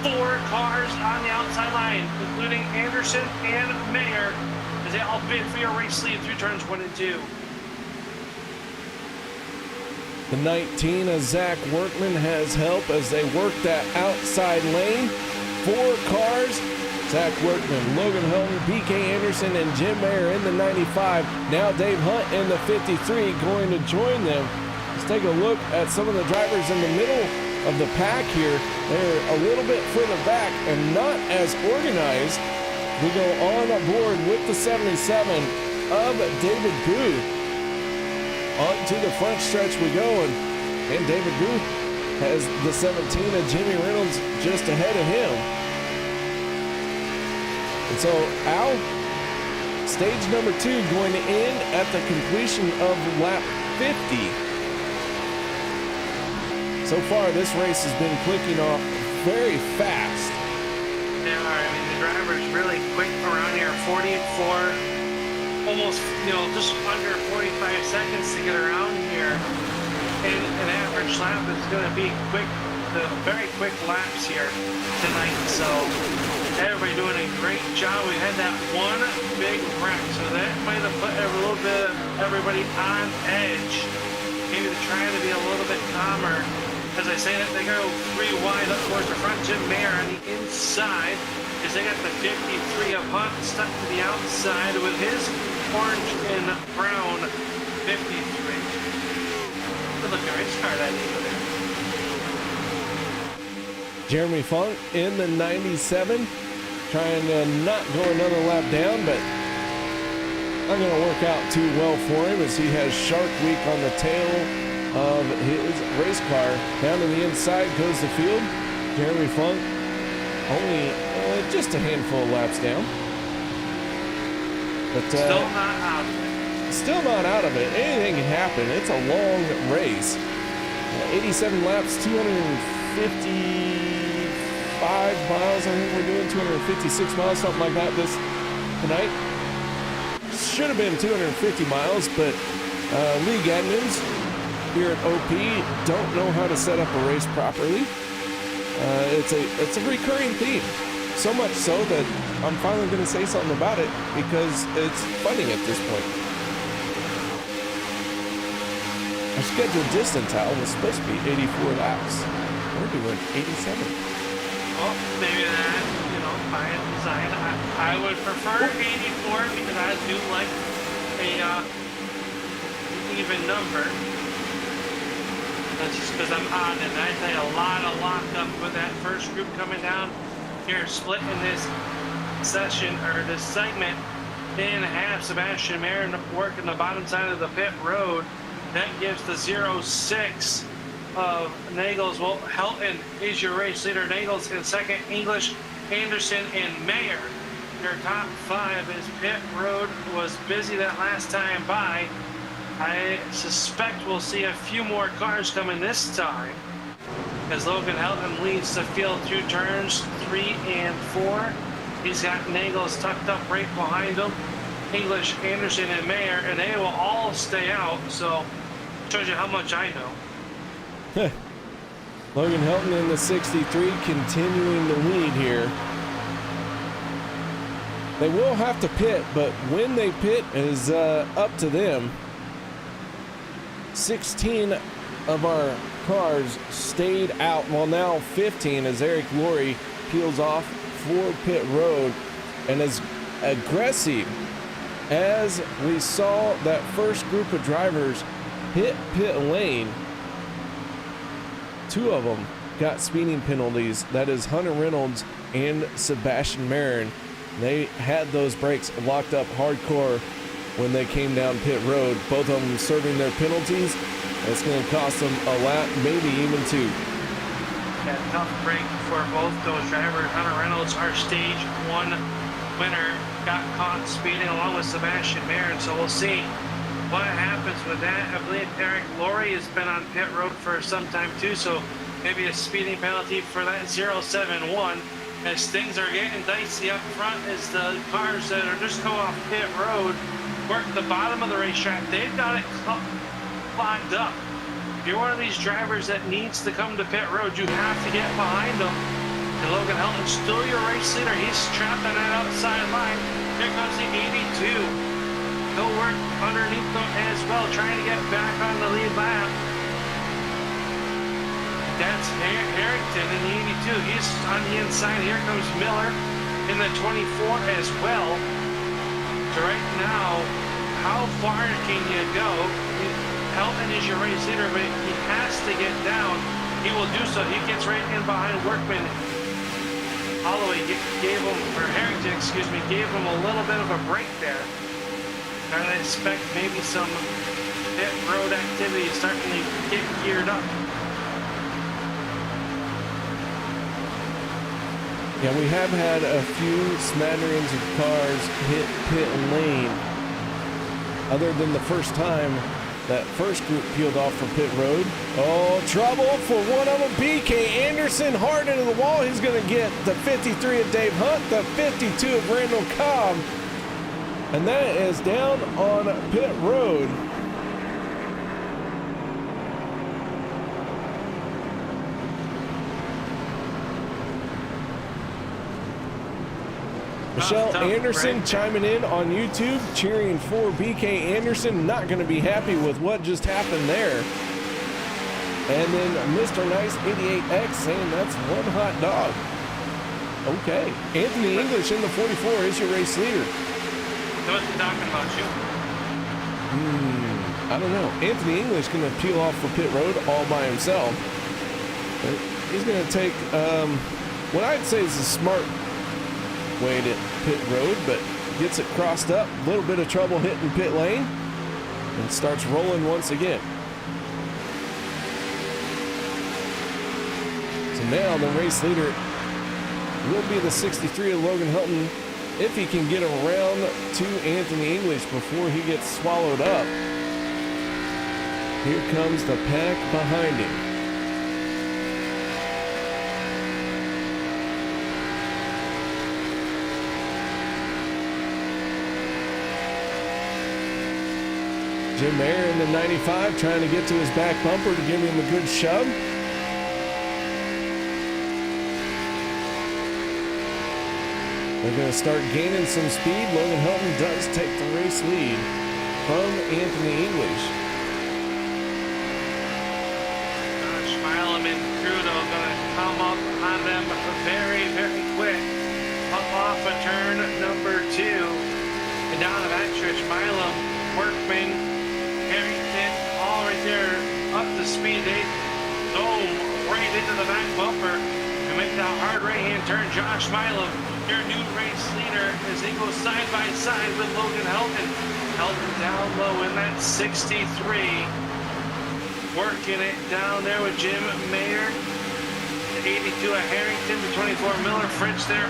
4 cars on the outside line, including Anderson and Mayer, as they all bid for your race lead through turns 1 and 2. The 19 of Zach Workman has help as they work that outside lane. 4 cars. Zach Workman, Logan Helton, BK Anderson, and Jim Mayer in the 95. Now Dave Hunt in the 53 going to join them. Let's take a look at some of the drivers in the middle of the pack here. They're a little bit further back and not as organized. We go on board with the 77 of David Booth. Onto the front stretch we go, and David Booth has the 17 of Jimmy Reynolds just ahead of him. And so Al, stage number 2 going to end at the completion of lap 50. So far, this race has been clicking off very fast. They are. I mean, the driver's really quick around here. 44, almost, just under 45 seconds to get around here. And an average lap is going to be quick, very quick laps here tonight. So everybody doing a great job. We had that one big wreck, so that might have put a little bit of everybody on edge. Maybe they're trying to be a little bit calmer. As I say that, they go 3 wide up towards the front. Jim Mayer on the inside, as they got the 53 of Hunt stuck to the outside with his orange and brown 53. Good looking race car that Eagle there. Jeremy Funk in the 97, trying to not go another lap down, but not going to work out too well for him as he has Shark Week on the tail of his race car. Down to the inside goes the field. Jeremy Funk only just a handful of laps down. But still not out of it. Still not out of it. Anything can happen. It's a long race. 87 laps, 255 miles. I think we're doing 256 miles, something like that this tonight. Should have been 250 miles, but Lee Gadmans here at OP don't know how to set up a race properly. It's a recurring theme, so much so that I'm finally going to say something about it because it's funny at this point. Our scheduled distance, Al, was supposed to be 84 laps. We're doing 87. Well, maybe that, by design. I would prefer 84 because I do like a even number. That's just because I'm on, and I tell you, a lot of lockup with that first group coming down here, splitting this session or this segment in half. Sebastian Mayer working the bottom side of the pit road. That gives the 06 of Nagels. Well, Helton is your race leader. Nagels in second, English, Anderson, and Mayer. Your top five as pit road was busy that last time by. I suspect we'll see a few more cars coming this time as Logan Helton leads the field through turns 3 and 4. He's got Nagels tucked up right behind him. English, Anderson, and Mayer, and they will all stay out, so shows you how much I know. Logan Helton in the 63 continuing the lead here. They will have to pit, but when they pit is up to them. 16 of our cars stayed out, well now 15 as Eric Laurie peels off for pit road. And as aggressive as we saw that first group of drivers hit pit lane, 2 of them got speeding penalties. That is Hunter Reynolds and Sebastian Marin. They had those brakes locked up hardcore when they came down pit road. Both of them serving their penalties. It's going to cost them a lap, maybe even 2. Yeah, tough break for both those drivers. Hunter Reynolds, our stage 1 winner, got caught speeding along with Sebastian Marin, so we'll see what happens with that. I believe Eric Laurie has been on pit road for some time too, so maybe a speeding penalty for that 071. As things are getting dicey up front, as the cars that are just coming off pit road work the bottom of the racetrack, they've got it clogged up. If you're one of these drivers that needs to come to pit road, you have to get behind them. And Logan Helton, still your race leader. He's trapped on that outside line. Here comes the 82. He'll work underneath them as well, trying to get back on the lead lap. That's Harrington in the 82. He's on the inside. Here comes Miller in the 24 as well. So right now, how far can you go? Helton is your race leader, but he has to get down. He will do so. He gets right in behind Workman. Holloway gave him, or Harrington, excuse me, gave him a little bit of a break there. And I expect maybe some pit road activity starting to get geared up. Yeah, we have had a few smatterings of cars hit pit lane. Other than the first time that first group peeled off for pit road. Oh, trouble for one of them. BK Anderson hard into the wall. He's going to get the 53 of Dave Hunt, the 52 of Randall Cobb. And that is down on pit road. Michelle Anderson chiming in on YouTube, cheering for BK Anderson. Not going to be happy with what just happened there. And then Mr. Nice 88X saying that's one hot dog. Okay. Anthony English in the 44 is your race leader. Who's talking about you? I don't know. Anthony English going to peel off for pit road all by himself. But he's going to take what I'd say is a smart way to pit road, but gets it crossed up, a little bit of trouble hitting pit lane, and starts rolling once again. So now the race leader will be the 63 of Logan Helton if he can get around to Anthony English before he gets swallowed up. Here comes the pack behind him. Jim Mayer in the 95 trying to get to his back bumper to give him a good shove. They're going to start gaining some speed. Logan Helton does take the race lead from Anthony English. Schmilam and Crudo going to come up on them very, very quick. Up off of turn number 2. And down the back stretch, Schmilam, Workman, Harrington, all right there, up to speed. They zoom right into the back bumper and make that hard right-hand turn. Josh Milam, your new race leader, as he goes side by side with Logan Helton. Helton down low in that 63. working it down there with Jim Mayer. The 82 of Harrington, the 24 Miller, Fritz there,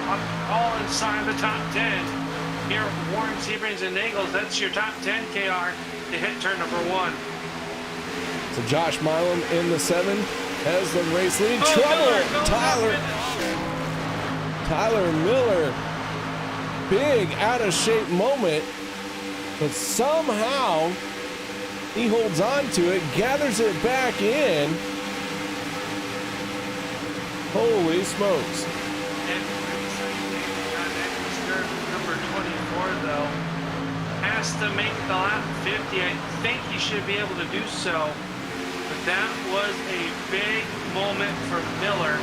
all inside the top 10. Here, Warren, Seabrings, and Nagels, that's your top 10, KR, to hit turn number 1. So Josh Milam in the 7 has the race lead. Oh, Trouble! Tyler Miller, big out of shape moment, but somehow he holds on to it, gathers it back in. Holy smokes. And number 24 though has to make the lap 50. I think he should be able to do so, but that was a big moment for Miller.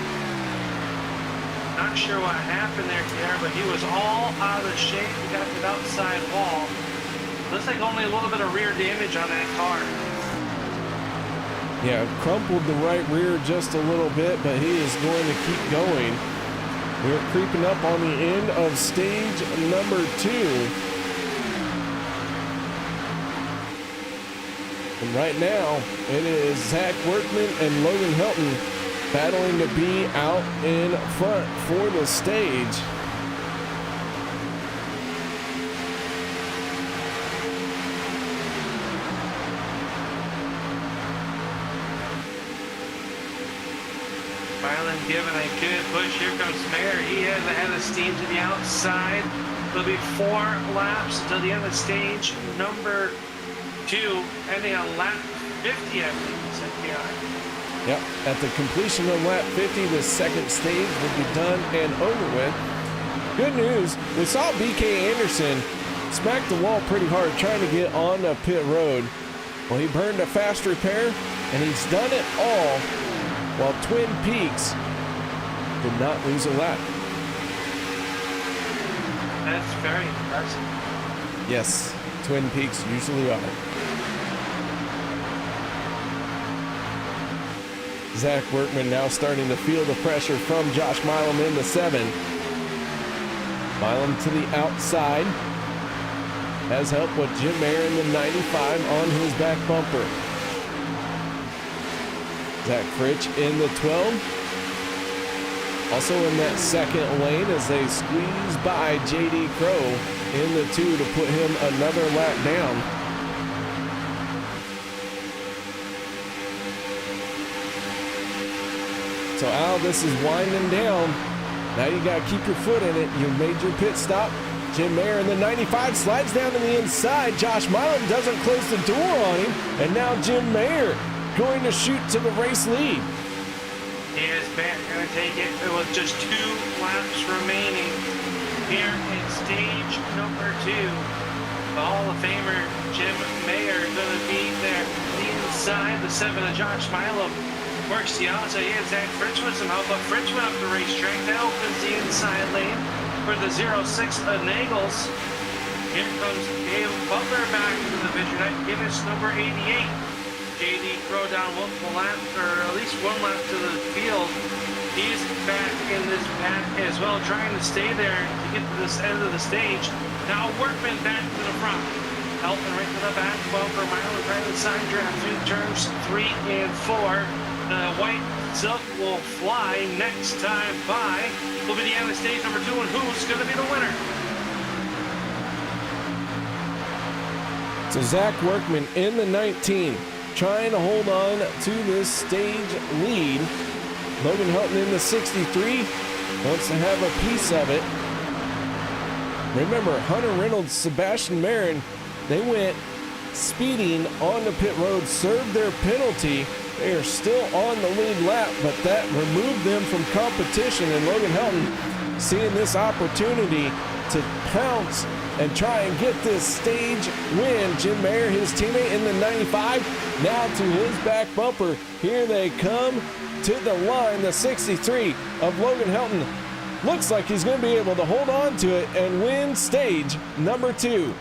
Not sure what happened there, but he was all out of shape. He got the outside wall. Looks like only a little bit of rear damage on that car. Yeah, crumpled the right rear just a little bit, but he is going to keep going. We're creeping up on the end of stage number 2. And right now, it is Zach Workman and Logan Helton battling to be out in front for the stage. Milan giving a good push. Here comes Mayer. He has ahead of steam to the outside. There'll be 4 laps until the end of stage number 2, ending on lap 50, I believe he said, KR. Yep, at the completion of lap 50, the second stage will be done and over with. Good news, we saw BK Anderson smack the wall pretty hard trying to get on the pit road. Well, he burned a fast repair, and he's done it all while Twin Peaks did not lose a lap. That's very impressive. Yes, Twin Peaks usually are. Zach Workman now starting to feel the pressure from Josh Milam in the 7. Milam to the outside. Has help with Jim Mayer in the 95 on his back bumper. Zach Fritch in the 12. Also in that second lane as they squeeze by JD Crow in the 2 to put him another lap down. So Al, this is winding down. Now you got to keep your foot in it. You made your pit stop. Jim Mayer in the 95 slides down to the inside. Josh Milam doesn't close the door on him. And now Jim Mayer going to shoot to the race lead. He is back, going to take it with just 2 laps remaining here in stage number 2. The Hall of Famer Jim Mayer going to be there. The inside, the 7 of Josh Milam works the outside. He has Zach Fritch with some help, but Fritch went up the racetrack. That opens the inside lane for the 06 of Nagels. Here comes Dave Butler back into the vision. Guinness number 88. JD Crow down multiple laps, or at least 1 lap to the field. He's back in this pack as well, trying to stay there to get to this end of the stage. Now Workman back to the front. Helping right to the back bumper. Milan trying to side draft through turns 3 and 4. The white silk will fly next time by. Will be the end of stage number 2, and who's going to be the winner? So Zach Workman in the 19, trying to hold on to this stage lead. Logan Helton in the 63 wants to have a piece of it. Remember, Hunter Reynolds, Sebastian Marin, they went speeding on the pit road, served their penalty. They are still on the lead lap, but that removed them from competition. And Logan Helton seeing this opportunity to pounce and try and get this stage win. Jim Mayer, his teammate in the 95, now to his back bumper. Here they come to the line, the 63 of Logan Helton. Looks like he's going to be able to hold on to it and win stage number 2.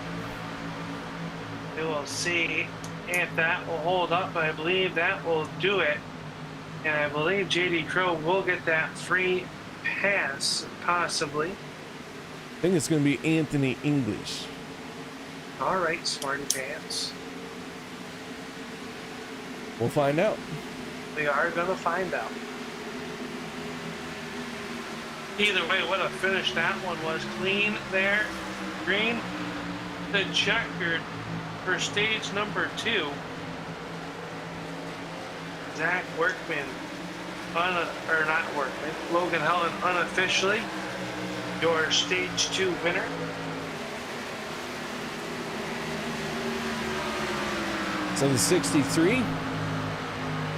We will see if that will hold up. I believe that will do it. And I believe JD Crow will get that free pass, possibly. I think it's going to be Anthony English. All right, smarty pants. We'll find out. We are going to find out. Either way, what a finish that one was. Clean there. Green. The checkered for stage number 2. Zach Workman, or not Workman, Logan Helen unofficially your stage 2 winner. So the 63,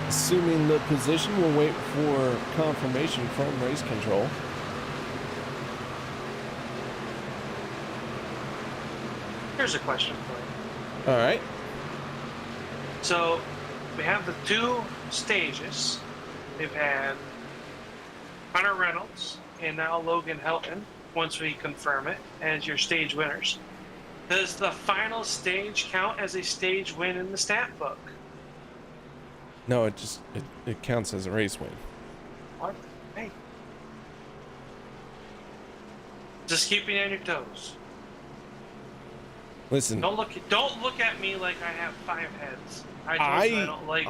assuming the position, we'll wait for confirmation from race control. Here's a question for you. All right. So we have the 2 stages. We've had Hunter Reynolds and now Logan Helton, once we confirm it, as your stage winners. Does the final stage count as a stage win in the stat book? No, it counts as a race win. What? Hey. Just keeping you on your toes. Listen. Don't look at me like I have 5 heads. I don't like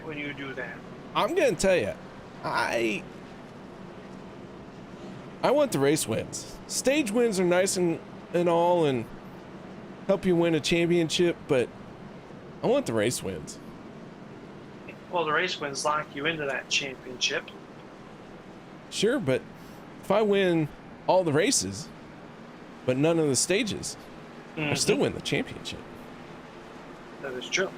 when you do that. I'm gonna tell you, I want the race wins. Stage wins are nice and all and help you win a championship, but I want the race wins. Well, the race wins lock you into that championship. Sure, but if I win all the races, but none of the stages, I still win the championship. That is true.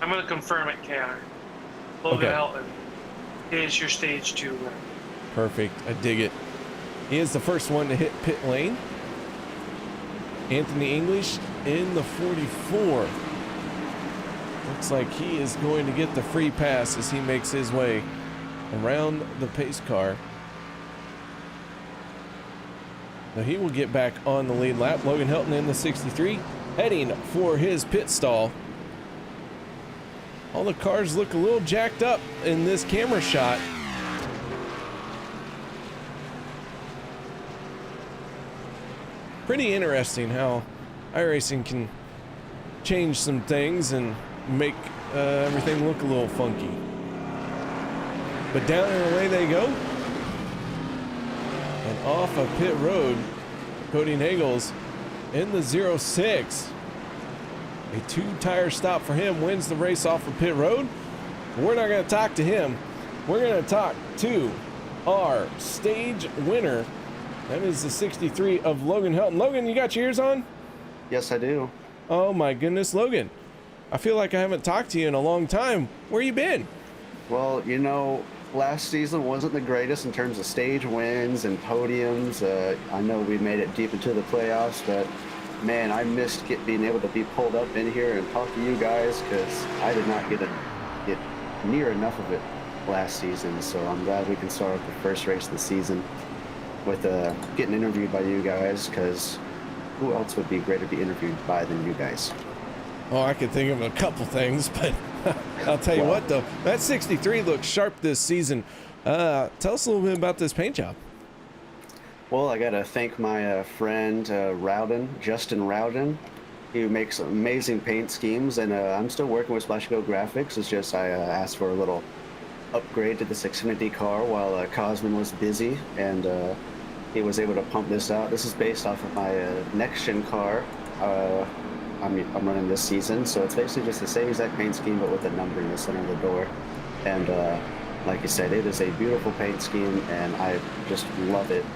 I'm going to confirm it, KR. Logan Helton is your stage 2 winner. Perfect. I dig it. He is the first one to hit pit lane. Anthony English in the 44. Looks like he is going to get the free pass as he makes his way around the pace car. Now he will get back on the lead lap. Logan Helton in the 63, heading for his pit stall. All the cars look a little jacked up in this camera shot. Pretty interesting how iRacing can change some things and make everything look a little funky. But down and away they go. And off of pit road, Cody Nagels in the 06. A 2-tire stop for him wins the race off of pit road. But we're not going to talk to him. We're going to talk to our stage winner. That is the 63 of Logan Helton. Logan, you got your ears on? Yes, I do. Oh my goodness, Logan. I feel like I haven't talked to you in a long time. Where you been? Well, you know, last season wasn't the greatest in terms of stage wins and podiums. I know we made it deep into the playoffs, but man, I missed being able to be pulled up in here and talk to you guys because I did not get near enough of it last season. So I'm glad we can start with the first race of the season with getting interviewed by you guys, because who else would be great to be interviewed by than you guys? Oh, I could think of a couple things, but I'll tell you what though, that 63 looks sharp this season. Tell us a little bit about this paint job. Well, I gotta thank my friend Justin Rowden. He makes amazing paint schemes, and I'm still working with Splash Go Graphics. It's just I asked for a little upgrade to this Xfinity car while Cosman was busy, and he was able to pump this out. This is based off of my next gen car I'm running this season, so it's basically just the same exact paint scheme but with a number in the center of the door. And like you said, it is a beautiful paint scheme, and I just love it.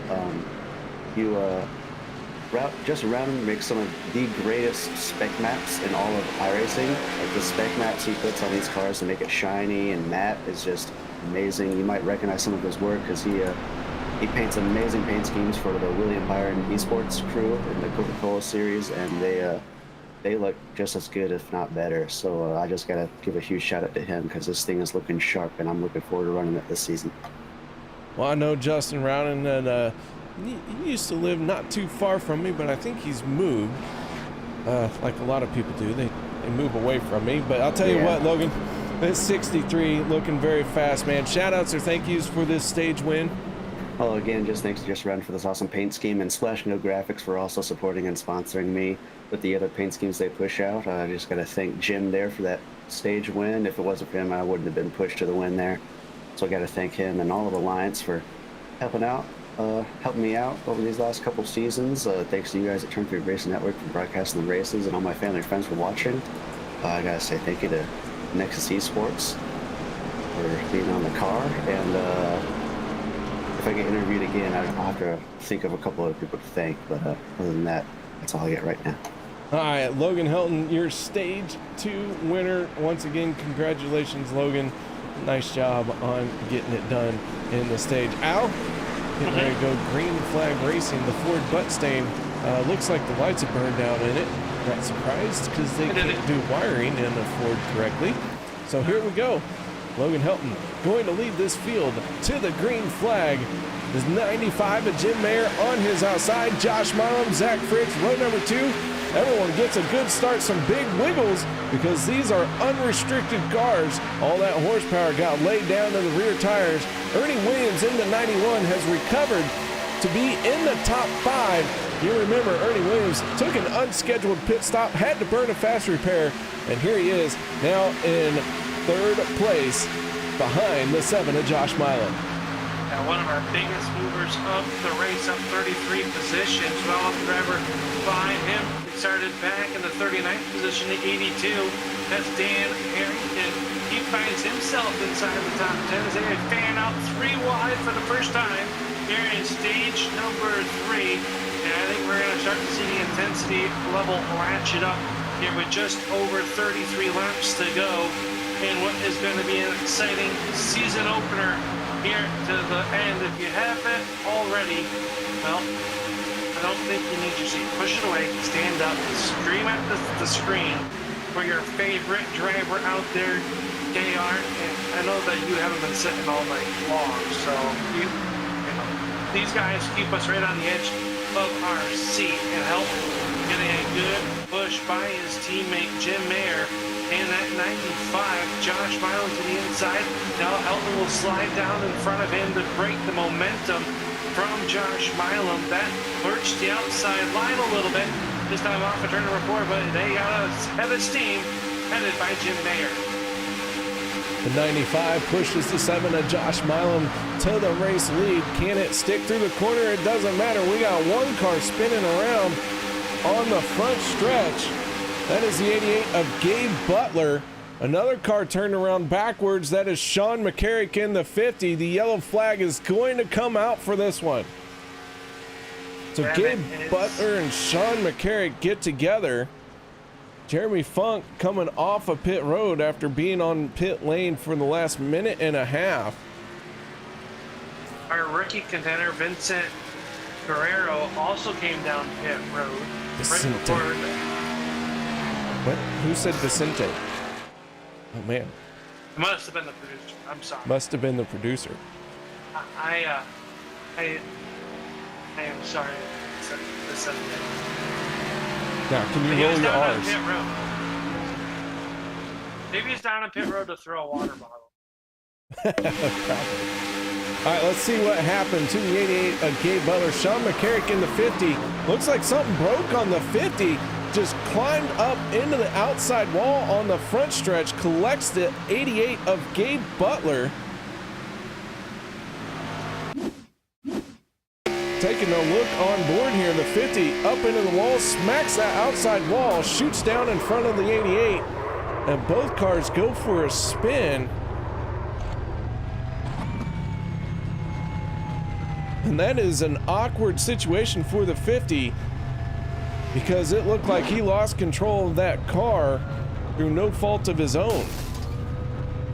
Justin Rowden makes some of the greatest spec maps in all of iRacing. Like the spec maps he puts on these cars to make it shiny and matte is just amazing. You might recognize some of his work because he paints amazing paint schemes for the William Byron Esports crew in the Coca-Cola series, and they look just as good, if not better. So I just gotta give a huge shout out to him because this thing is looking sharp, and I'm looking forward to running it this season. Well, I know Justin Rowden, and he used to live not too far from me, but I think he's moved, like a lot of people do. They move away from me. But I'll tell you what, Logan, this 63 looking very fast, man. Shout outs or thank yous for this stage win. Well, again, just thanks to Just Run for this awesome paint scheme, and Splash No Graphics for also supporting and sponsoring me. with the other paint schemes they push out. I just got to thank Jim there for that stage win. If it wasn't for him, I wouldn't have been pushed to the win there. So I got to thank him and all of Alliance for helping me out over these last couple seasons. Thanks to you guys at Turn 3 Racing Network for broadcasting the races, and all my family and friends for watching. I gotta say thank you to Nexus Esports for being on the car, and if I get interviewed again, I'll have to think of a couple other people to thank, but other than that, that's all I get right now. All right, Logan Helton, your stage 2 winner. Once again, congratulations, Logan. Nice job on getting it done in the stage. Al, getting ready to go green flag racing. The Ford butt stain. Looks like the lights have burned down in it. Not surprised because they can't do wiring in the Ford correctly. So here we go. Logan Helton going to lead this field to the green flag. There's 95 of Jim Mayer on his outside. Josh Milam, Zach Fritz, row number 2. Everyone gets a good start, some big wiggles because these are unrestricted cars. All that horsepower got laid down to the rear tires. Ernie Williams in the 91 has recovered to be in the top 5. You remember Ernie Williams took an unscheduled pit stop, had to burn a fast repair, and here he is now in 3rd place behind the 7 of Josh Milam. Now, one of our biggest movers of the race, up 33 positions. Well, driver behind him started back in the 39th position to 82. That's Dan Harrington. He finds himself inside the top 10 as they fan out 3 wide for the first time here in stage number 3. And I think we're going to start to see the intensity level ratchet up here with just over 33 laps to go in what is going to be an exciting season opener here to the end. If you haven't already, well, I don't think you need your seat. Push it away, stand up, scream at the screen for your favorite driver out there, JR. And I know that you haven't been sitting all night long, so you know, these guys keep us right on the edge of our seat and help getting a good push by his teammate Jim Mayer. And at 95, Josh Milam to the inside. Now Helton will slide down in front of him to break the momentum from Josh Milam. That lurched the outside line a little bit. This time off of turn number 4, but they got a head of steam headed by Jim Mayer. The 95 pushes the 7 of Josh Milam to the race lead. Can it stick through the corner? It doesn't matter. We got one car spinning around on the front stretch. That is the 88 of Gabe Butler. Another car turned around backwards. That is Sean McCarrick in the 50. The yellow flag is going to come out for this one. So Gabe Butler and Sean McCarrick get together. Jeremy Funk coming off of pit road after being on pit lane for the last minute and a half. Our rookie contender, Vincent Guerrero, also came down pit road. Vicente. What? Who said Vicente? Oh man. It must have been the producer. I'm sorry. Must have been the producer. I am sorry. Vicente. Now, can you roll your R's? Maybe he's down on pit road to throw a water bottle. All right, let's see what happened to the 88 of Gabe Butler. Sean McCarrick in the 50. Looks like something broke on the 50. Just climbed up into the outside wall on the front stretch. Collects the 88 of Gabe Butler. Taking a look on board here. The 50 up into the wall. Smacks that outside wall. Shoots down in front of the 88. And both cars go for a spin. And that is an awkward situation for the 50 because it looked like he lost control of that car through no fault of his own.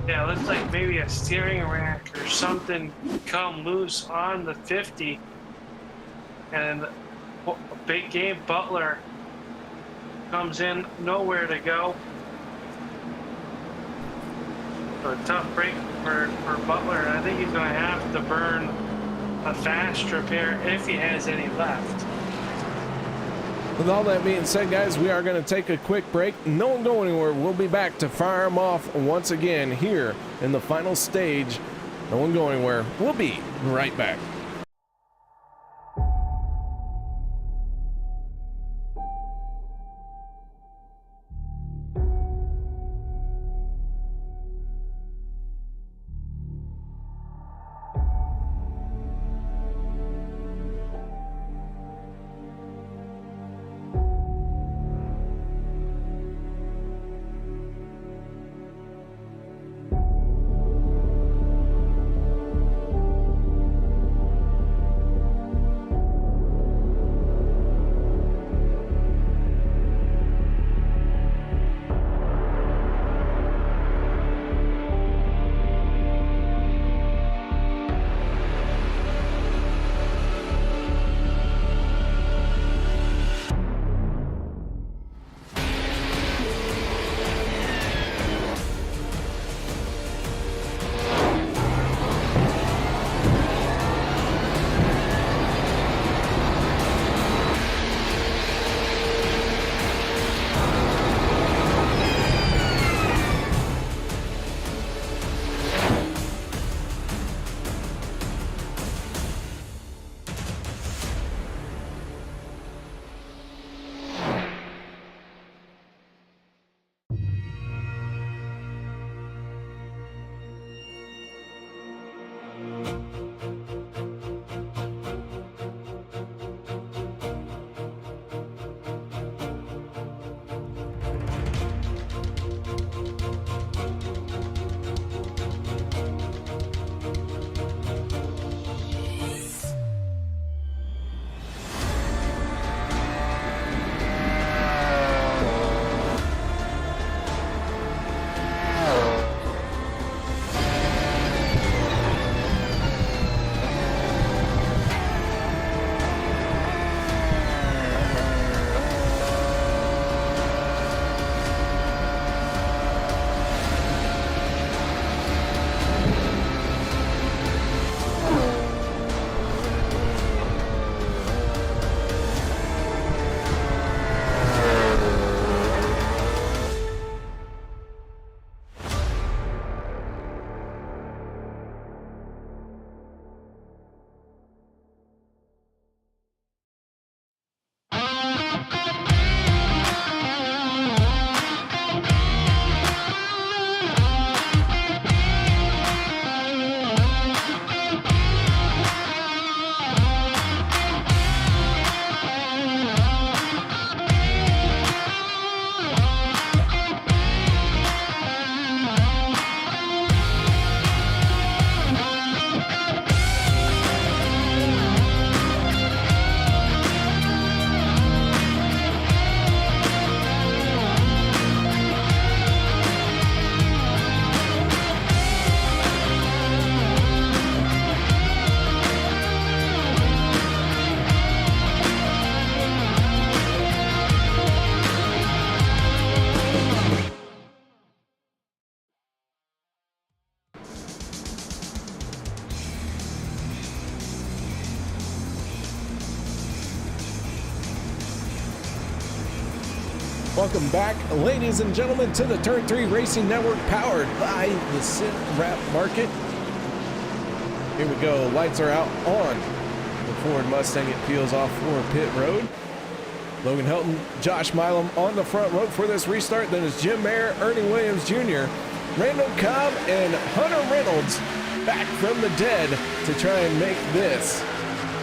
Yeah, it looks like maybe a steering rack or something come loose on the 50. And big Gabe Butler comes in, nowhere to go. So a tough break for Butler, and I think he's going to have to burn a fast repair if he has any left. With all that being said, guys, we are going to take a quick break. No one go anywhere. We'll be back to fire them off once again here in the final stage. No one go anywhere. We'll be right back. Welcome back, ladies and gentlemen, to the Turn 3 Racing Network, powered by the Sim Rap Market. Here we go. Lights are out on the Ford Mustang. It peels off for pit road. Logan Helton, Josh Milam on the front row for this restart. Then it's Jim Mayer, Ernie Williams Jr., Randall Cobb, and Hunter Reynolds back from the dead to try and make this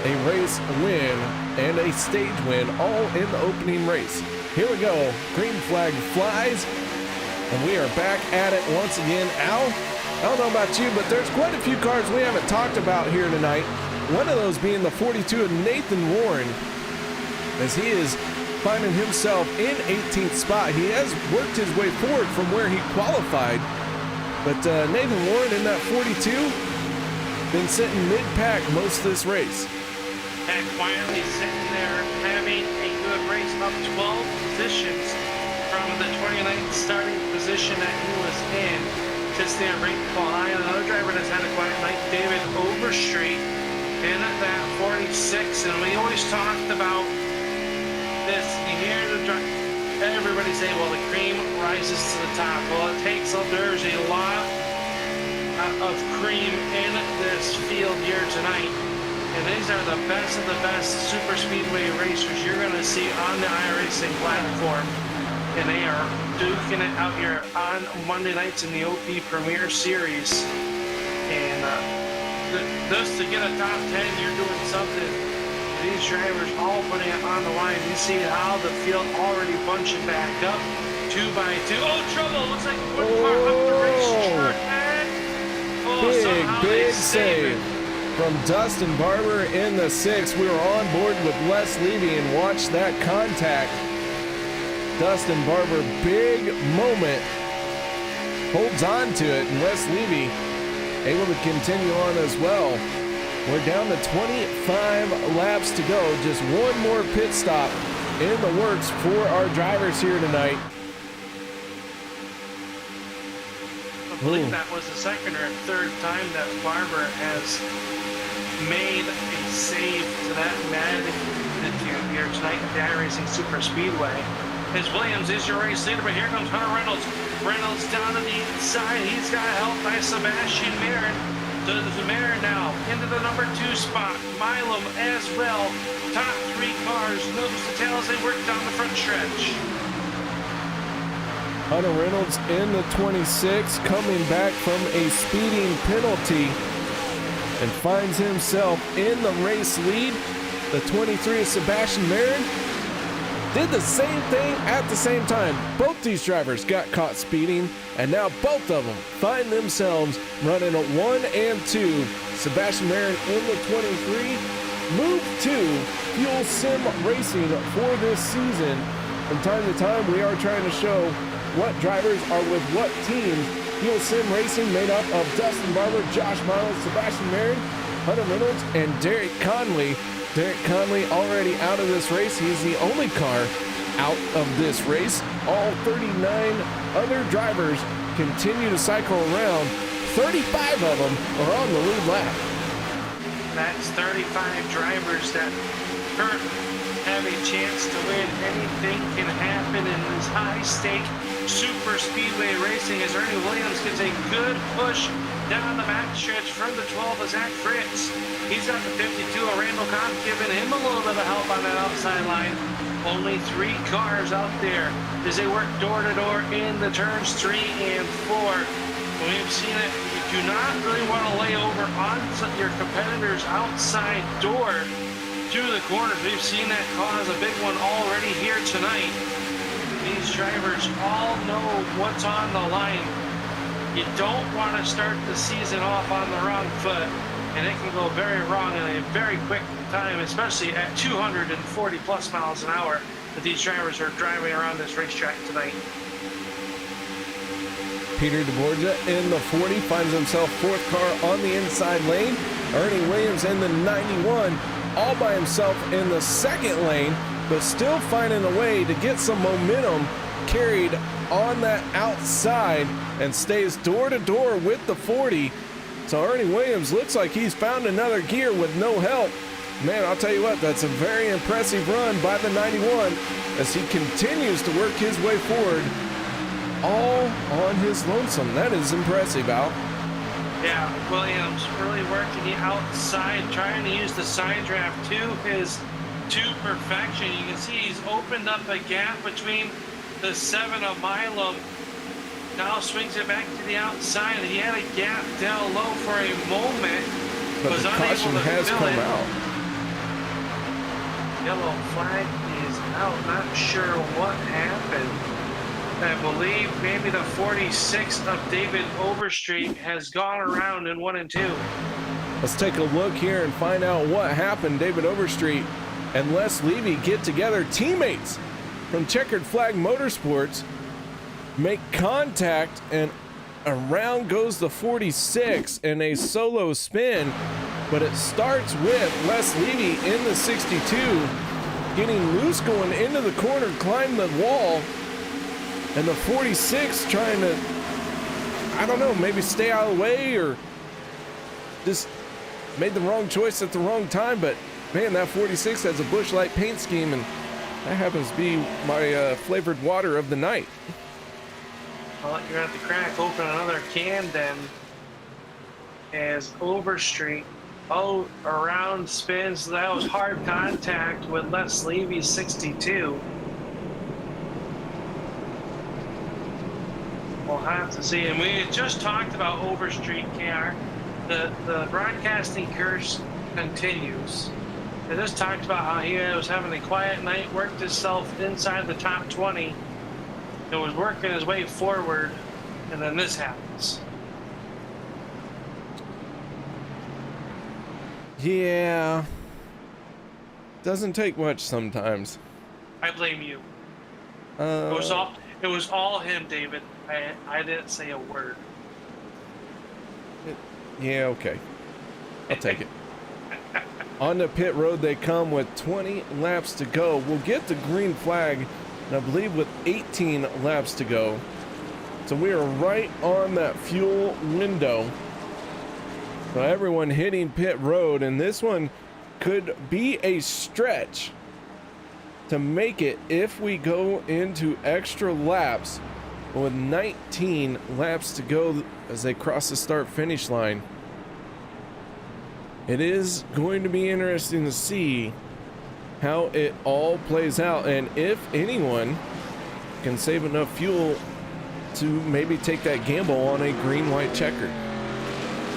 a race win and a stage win, all in the opening race. Here we go. Green flag flies, and we are back at it once again. Al, I don't know about you, but there's quite a few cars we haven't talked about here tonight. One of those being the 42 of Nathan Warren, as he is finding himself in 18th spot. He has worked his way forward from where he qualified, but Nathan Warren in that 42, been sitting mid-pack most of this race. And quietly sitting there having a good race, up 12 positions from the 29th starting position that he was in. Sits there right behind another driver that's had a quiet night, David Overstreet, in that 46. And we always talked about this. You hear everybody say, well, the cream rises to the top. Well, there's a lot of cream in this field here tonight. And these are the best of the best super speedway racers you're going to see on the iRacing platform. And they are duking it out here on Monday nights in the OP Premier Series. And just to get a top 10, you're doing something. These drivers all putting it on the line. You see how the field already bunching back up, 2 by 2. Oh, trouble! Looks like one car up the racetrack. Big save from Dustin Barber in the 6. We were on board with Les Levy and watched that contact. Dustin Barber, big moment, holds on to it, and Les Levy able to continue on as well. We're down to 25 laps to go. Just one more pit stop in the works for our drivers here tonight. I believe that was the second or third time that Barber has made a save to that magnitude here tonight at the iRacing Superspeedway. As Williams is your race leader, but here comes Hunter Reynolds. Reynolds down to the inside. He's got help by Sebastian Marin. So there's Marin now into the number 2 spot. Milam as well. Top 3 cars, nose to tail as they work down the front stretch. Hunter Reynolds in the 26, coming back from a speeding penalty, and finds himself in the race lead. The 23 of Sebastian Marin did the same thing at the same time. Both these drivers got caught speeding, and now both of them find themselves running a 1 and 2. Sebastian Marin in the 23 moved to Fuel Sim Racing for this season. From time to time, we are trying to show what drivers are with what teams. Fuel Sim Racing made up of Dustin Barber, Josh Miles, Sebastian Marin, Hunter Reynolds, and Derek Conley. Derek Conley already out of this race. He's the only car out of this race. All 39 other drivers continue to cycle around. 35 of them are on the lead lap. That's 35 drivers that have a chance to win. Anything can happen in this high-stake super speedway racing as Ernie Williams gets a good push down the backstretch from the 12 of Zach Fritz. He's got the 52 of Randall Cobb, giving him a little bit of help on that outside line. Only 3 cars out there as they work door to door in the turns 3 and 4. We've seen it. You do not really want to lay over on your competitor's outside door to the corners. We've seen that cause a big one already here tonight. These drivers all know what's on the line. You don't want to start the season off on the wrong foot, and it can go very wrong in a very quick time, especially at 240 plus miles an hour that these drivers are driving around this racetrack tonight. Peter DeBorgia in the 40 finds himself 4th car on the inside lane. Ernie Williams in the 91, all by himself in the 2nd lane, but still finding a way to get some momentum carried on that outside and stays door to door with the 40. So Ernie Williams looks like he's found another gear with no help. man, I'll tell you what, that's a very impressive run by the 91 as he continues to work his way forward all on his lonesome. That is impressive, Al. Yeah, Williams really working the outside, trying to use the side draft to perfection. You can see he's opened up a gap between the 7 of Milam. Now swings it back to the outside. He had a gap down low for a moment. But was the unable caution to has fill come it. out. Yellow flag is out. Not sure what happened. I believe maybe the 46 of David Overstreet has gone around in 1 and 2. Let's take a look here and find out what happened. David Overstreet and Les Levy get together. Teammates from Checkered Flag Motorsports make contact, and around goes the 46 in a solo spin, but it starts with Les Levy in the 62 getting loose going into the corner, climb the wall, and the 46 trying to, I don't know, maybe stay out of the way or just made the wrong choice at the wrong time. But man, that 46 has a Busch Light paint scheme, and that happens to be my flavored water of the night. Well, you're going to have to crack open another can then, as Overstreet around spins. That was hard contact with Les Levy's 62. We'll have to see. And we had just talked about Overstreet, KR. The broadcasting curse continues. They just talked about how he was having a quiet night, worked himself inside the top 20, and was working his way forward, and then this happens. Yeah. Doesn't take much sometimes. I blame you. It was all him, David. I didn't say a word. Yeah, okay. I'll take it. On the pit road they come with 20 laps to go. We'll get the green flag, and I believe with 18 laps to go. So we are right on that fuel window. So everyone hitting pit road, and this one could be a stretch to make it if we go into extra laps with 19 laps to go as they cross the start-finish line. It is going to be interesting to see how it all plays out, and if anyone can save enough fuel to maybe take that gamble on a green-white checker.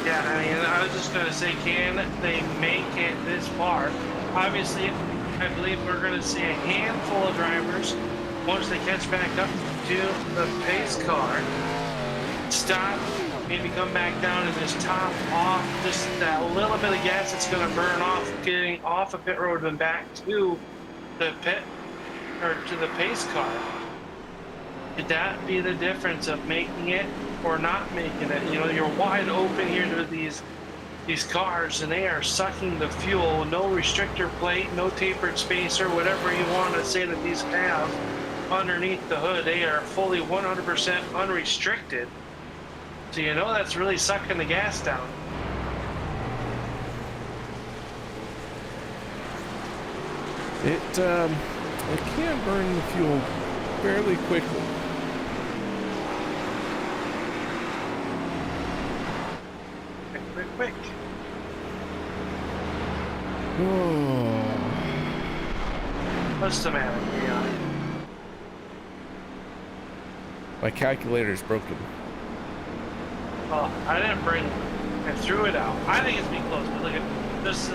Yeah, I mean, I was just going to say, can they make it this far? Obviously, I believe we're going to see a handful of drivers, once they catch back up to the pace car, stop, maybe come back down and just top off just that little bit of gas that's going to burn off, getting off of pit road and back to the pit, or to the pace car. Could that be the difference of making it or not making it? You know, you're wide open here to these cars, and they are sucking the fuel. No restrictor plate, no tapered spacer, whatever you want to say that these have underneath the hood. They are fully 100% unrestricted. So you know that's really sucking the gas down. It can burn the fuel fairly quickly. Quick. Oh. What's the matter, Leon? My calculator's broken. Oh, I didn't bring it. I threw it out. I think it's me close, but look at this.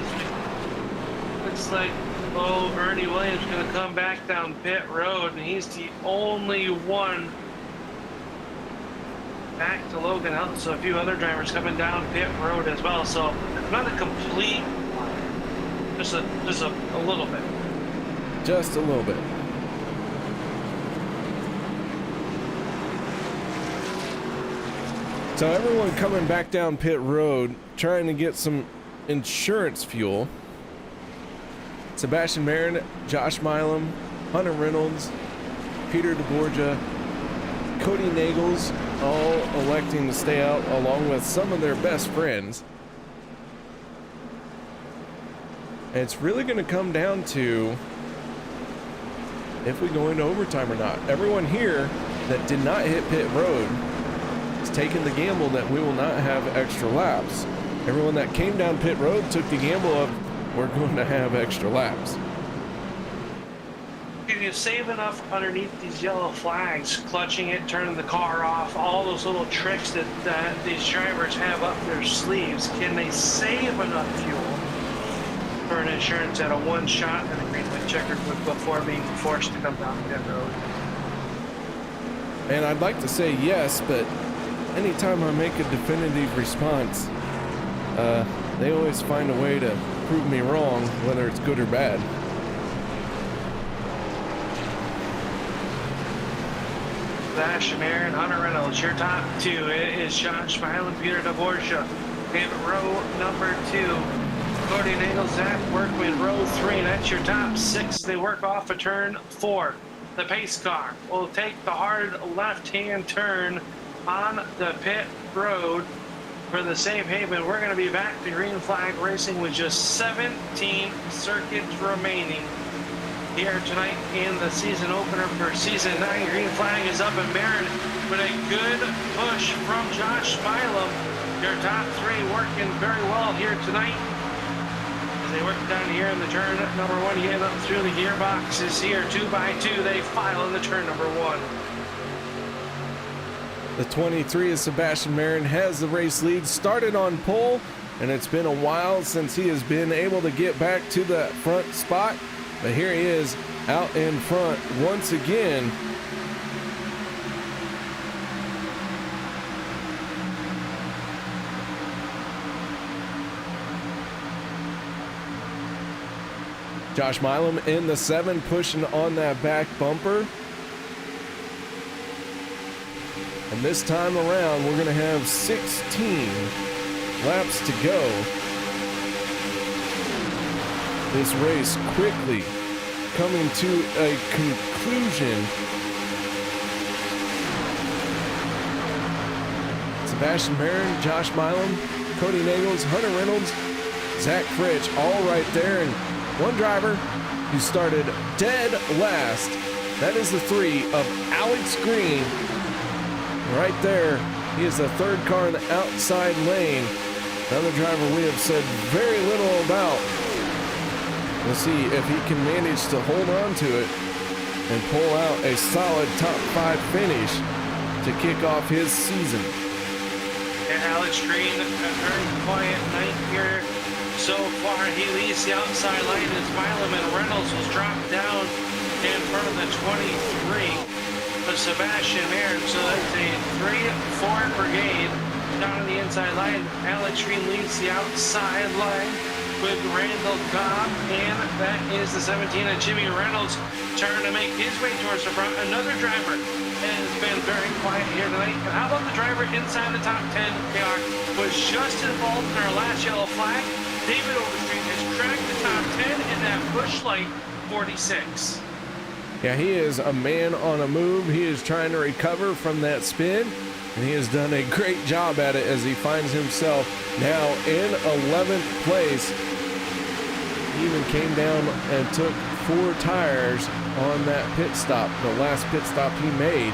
Looks like, Ernie Williams is going to come back down pit road, and he's the only one back to Logan Hunt. So a few other drivers coming down pit road as well. So not a complete line, just a little bit. Just a little bit. So everyone coming back down pit road, trying to get some insurance fuel. Sebastian Marin, Josh Milam, Hunter Reynolds, Peter DeBorgia, Cody Nagels, all electing to stay out along with some of their best friends. it's really going to come down to if we go into overtime or not. Everyone here that did not hit pit road is taking the gamble that we will not have extra laps. Everyone that came down pit road took the gamble of we're going to have extra laps. If you save enough underneath these yellow flags, clutching it, turning the car off, all those little tricks that these drivers have up their sleeves, can they save enough fuel for an insurance at a one-shot and a green light checkered before being forced to come down pit road? And I'd like to say yes, but anytime I make a definitive response, they always find a way to prove me wrong, whether it's good or bad. Sebastian Aaron, Hunter Reynolds, your top two. It is Josh Smile and Peter DeVorsha in row number 2. Cody Nagel, Zach Workman, row 3. That's your top 6. They work off a turn 4. The pace car will take the hard left-hand turn on the pit road for the safe haven. We're going to be back to green flag racing with just 17 circuits remaining here tonight in the season opener for season 9. Green flag is up in Barron with a good push from Josh Spilum. Your top 3 working very well here tonight as they work down here in the turn number 1, getting up through the gearboxes here 2 by 2. They file in the turn number 1. The 23 of Sebastian Marin has the race lead, started on pole, and it's been a while since he has been able to get back to the front spot. But here he is out in front once again. Josh Milam in the 7, pushing on that back bumper. And this time around, we're going to have 16 laps to go. This race quickly coming to a conclusion. Sebastian Marin, Josh Milam, Cody Nagels, Hunter Reynolds, Zach Fritch, all right there, and one driver who started dead last. That is the 3 of Alex Green. Right there, he is the 3rd car in the outside lane. Another driver we have said very little about. We'll see if he can manage to hold on to it and pull out a solid top 5 finish to kick off his season. And Alex Green, a very quiet night here so far. He leads the outside lane as Milam and Reynolds was dropped down in front of the 23 of Sebastian Marin. So that's a 3-4 brigade down on the inside line. Alex Green leads the outside line with Randall Cobb, and that is the 17 of Jimmy Reynolds trying to make his way towards the front. Another driver has been very quiet here tonight. And how about the driver inside the top 10? KR was just involved in our last yellow flag. David Overstreet has cracked the top 10 in that Busch Light 46. Yeah, he is a man on a move. He is trying to recover from that spin, and he has done a great job at it as he finds himself now in 11th place. He even came down and took 4 tires on that pit stop, the last pit stop he made.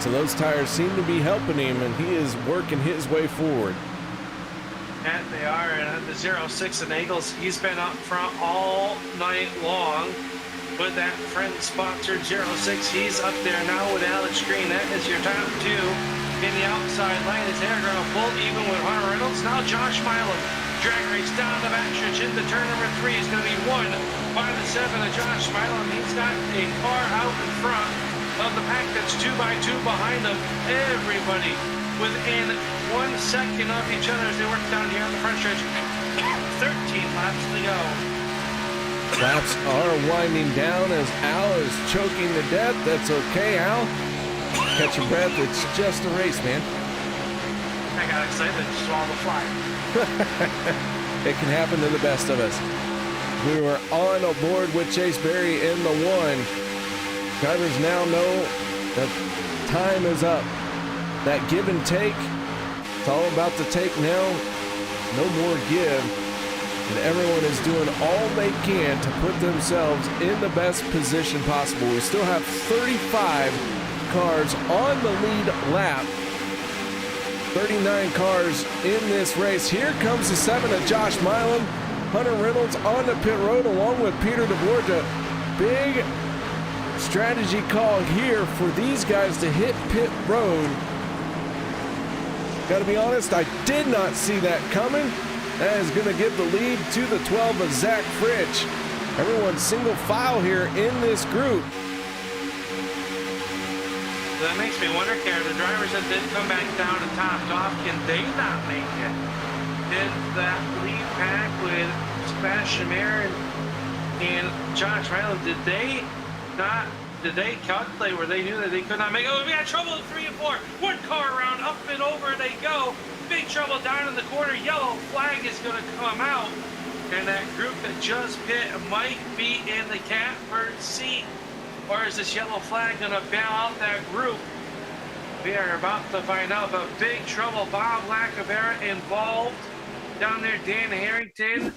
So those tires seem to be helping him, and he is working his way forward. And they are, and the 06 of Nagels, he's been up front all night long with that friend-sponsored 06. He's up there now with Alex Green. That is your top 2 in the outside lane. As they're going to pull even with Hunter Reynolds. Now Josh Milam, drag race down the backstretch into turn number 3 is going to be won by the 7 of Josh Milam. He's got a car out in front of the pack that's 2 by 2 behind them. Everybody within 1 second of each other as they work down here on the front stretch. 13 laps to go. Laps are winding down as Al is choking to death. That's okay, Al. Catch your breath. It's just a race, man. I got excited and swallowed the fly. It can happen to the best of us. We were on board with Chase Berry in the 1. Drivers now know that time is up. That give and take, it's all about the take now. No more give. and everyone is doing all they can to put themselves in the best position possible. We still have 35 cars on the lead lap. 39 cars in this race. Here comes the 7 of Josh Milam. Hunter Reynolds on the pit road along with Peter DeBorja. Big strategy call here for these guys to hit pit road. Got to be honest, I did not see that coming. That is going to give the lead to the 12 of Zach Fritsch. Everyone's single file here in this group. That makes me wonder, Karen, the drivers that did come back down and topped off, can they not make it? Did that lead pack with Sebastian Mayer and Josh Ryland, did they calculate where they knew that they could not make it? Oh, we got trouble at 3 and 4. One car around, up and over they go. Big trouble down in the corner. Yellow flag is going to come out. And that group that just pit might be in the catbird seat. Or is this yellow flag going to bail out that group? We are about to find out, but big trouble. Bob Lacavera involved. Down there, Dan Harrington,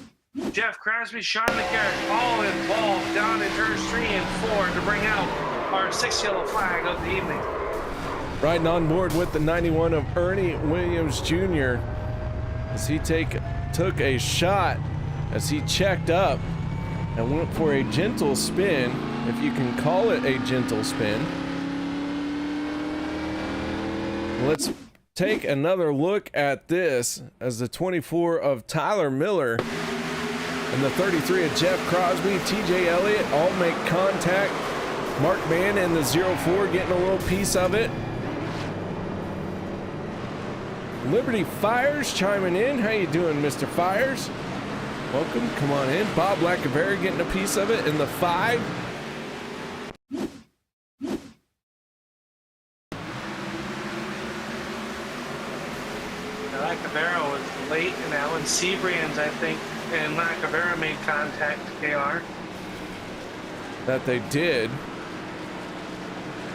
Jeff Crosby, Sean McGarrett, all involved down in turns 3 and 4 to bring out our 6th yellow flag of the evening. Riding on board with the 91 of Ernie Williams Jr. as he took a shot as he checked up and went for a gentle spin, if you can call it a gentle spin. Let's take another look at this as the 24 of Tyler Miller and the 33 of Jeff Crosby, TJ Elliott all make contact. Mark Mann in the 04 getting a little piece of it. Liberty Fires chiming in. How you doing, Mr. Fires? Welcome, come on in. Bob Lacavera getting a piece of it in the 5. Lacavera was late, and Alan Seabrands, I think, and Lacavera made contact to KR. That they did.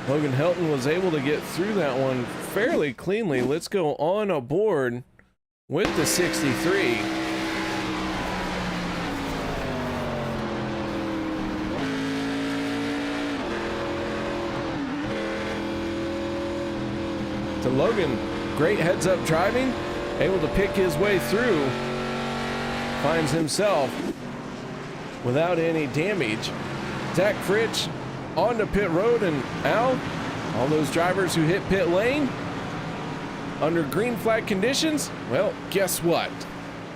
Logan Helton was able to get through that one fairly cleanly. Let's go on aboard with the 63. To Logan, great heads up driving, able to pick his way through, finds himself without any damage. Zach Fritsch on to pit road, and Al, all those drivers who hit pit lane under green flag conditions, well, guess what?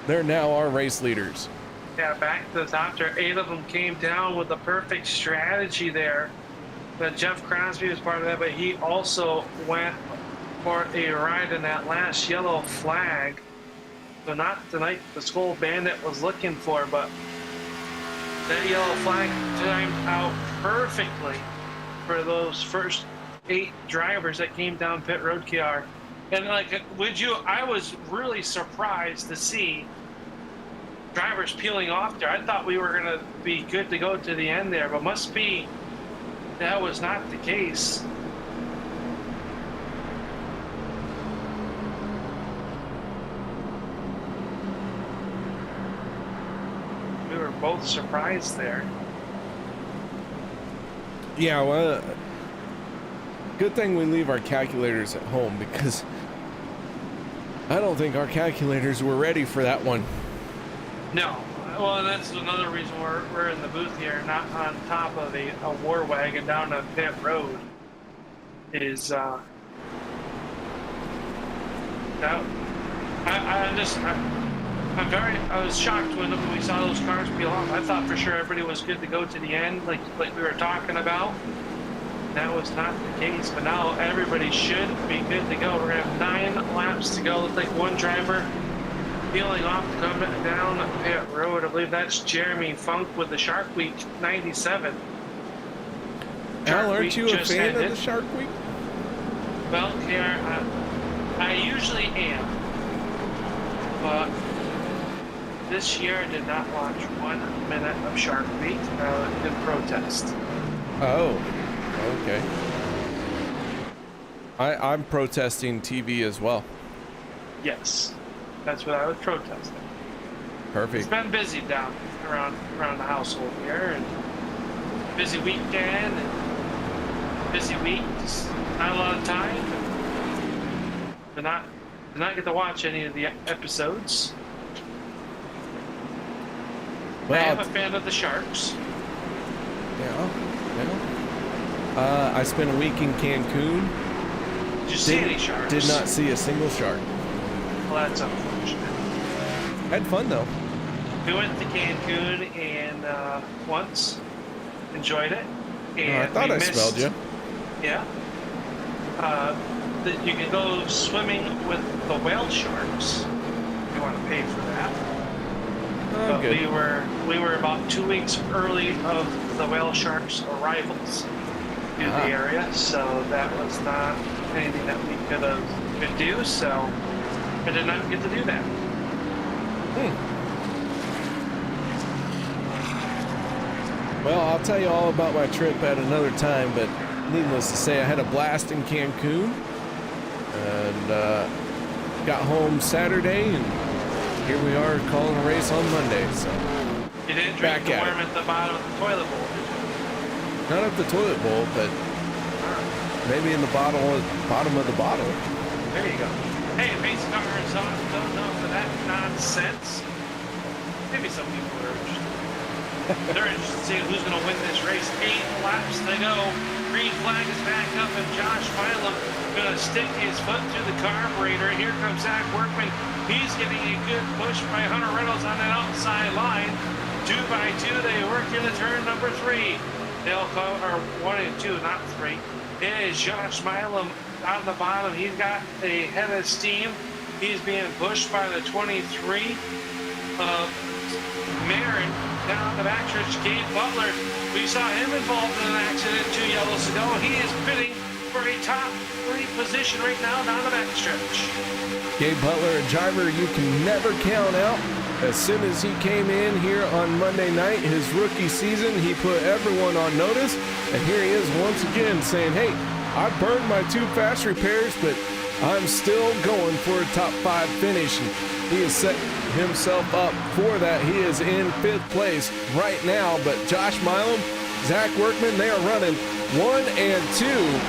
They're now our race leaders. Yeah, back to the top there. 8 of them came down with the perfect strategy there. But Jeff Crosby was part of that, but he also went for a ride in that last yellow flag. So not tonight the Skull Bandit was looking for, but that yellow flag timed out perfectly for those first 8 drivers that came down pit road, KR. And like, I was really surprised to see drivers peeling off there. I thought we were gonna be good to go to the end there, but must be that was not the case. We were both surprised there. Yeah, well, good thing we leave our calculators at home, because I don't think our calculators were ready for that one. No. Well, that's another reason we're in the booth here, not on top of a war wagon down a pit road. Is I was shocked when we saw those cars peel off. I thought for sure everybody was good to go to the end, like we were talking about. That was not the case, but now everybody should be good to go. We're gonna have 9 laps to go. Looks like one driver peeling off to come down pit road. I believe that's Jeremy Funk with the Shark Week 97. Al, aren't you a fan of the Shark Week? Well, KR, I usually am, but this year I did not watch 1 minute of Shark Week in protest. Oh, okay. I'm protesting TV as well. Yes, that's what I was protesting. Perfect. It's been busy down around the household here, and busy weekend and busy week. Just not a lot of time. Did not get to watch any of the episodes. Well, I am a fan of the Sharks. Yeah. I spent a week in Cancun. Did you see any sharks? Did not see a single shark. Well, that's unfortunate. Had fun though. We went to Cancun and once enjoyed it. And I thought I smelled you. Yeah. You can go swimming with the whale sharks. If you want to pay for that. Oh, But good. we were about 2 weeks early of the whale sharks' arrivals to the area, so that was not anything that we could do. So I did not get to do that. Well, I'll tell you all about my trip at another time, but needless to say, I had a blast in Cancun and got home Saturday, and here we are calling a race on Monday. So You didn't drink the worm at the bottom of the toilet bowl, did you? not at the toilet bowl, but maybe in the bottom of the bottle. There you go. Hey, race cars don't know for that nonsense. Maybe some people are interested. They're interested to see who's going to win this race. 8 laps to go. Green flag is back up, and Josh Milam going to stick his foot through the carburetor. Here comes Zach Workman. He's getting a good push by Hunter Reynolds on that outside line. 2 by 2, they work into turn number 3. They'll come, or 1 and 2, not 3. It is Josh Milam on the bottom. He's got a head of steam. He's being pushed by the 23 of Marin. Down the backstretch, Gabe Butler. We saw him involved in an accident 2 yellows ago. He is bidding for a top 3 position right now down the backstretch. Gabe Butler, a driver you can never count out. As soon as he came in here on Monday night, his rookie season, he put everyone on notice. And here he is once again saying, hey, I burned my 2 fast repairs, but I'm still going for a top 5 finish. And he has set himself up for that. He is in 5th place right now, but Josh Milam, Zach Workman, they are running 1 and 2.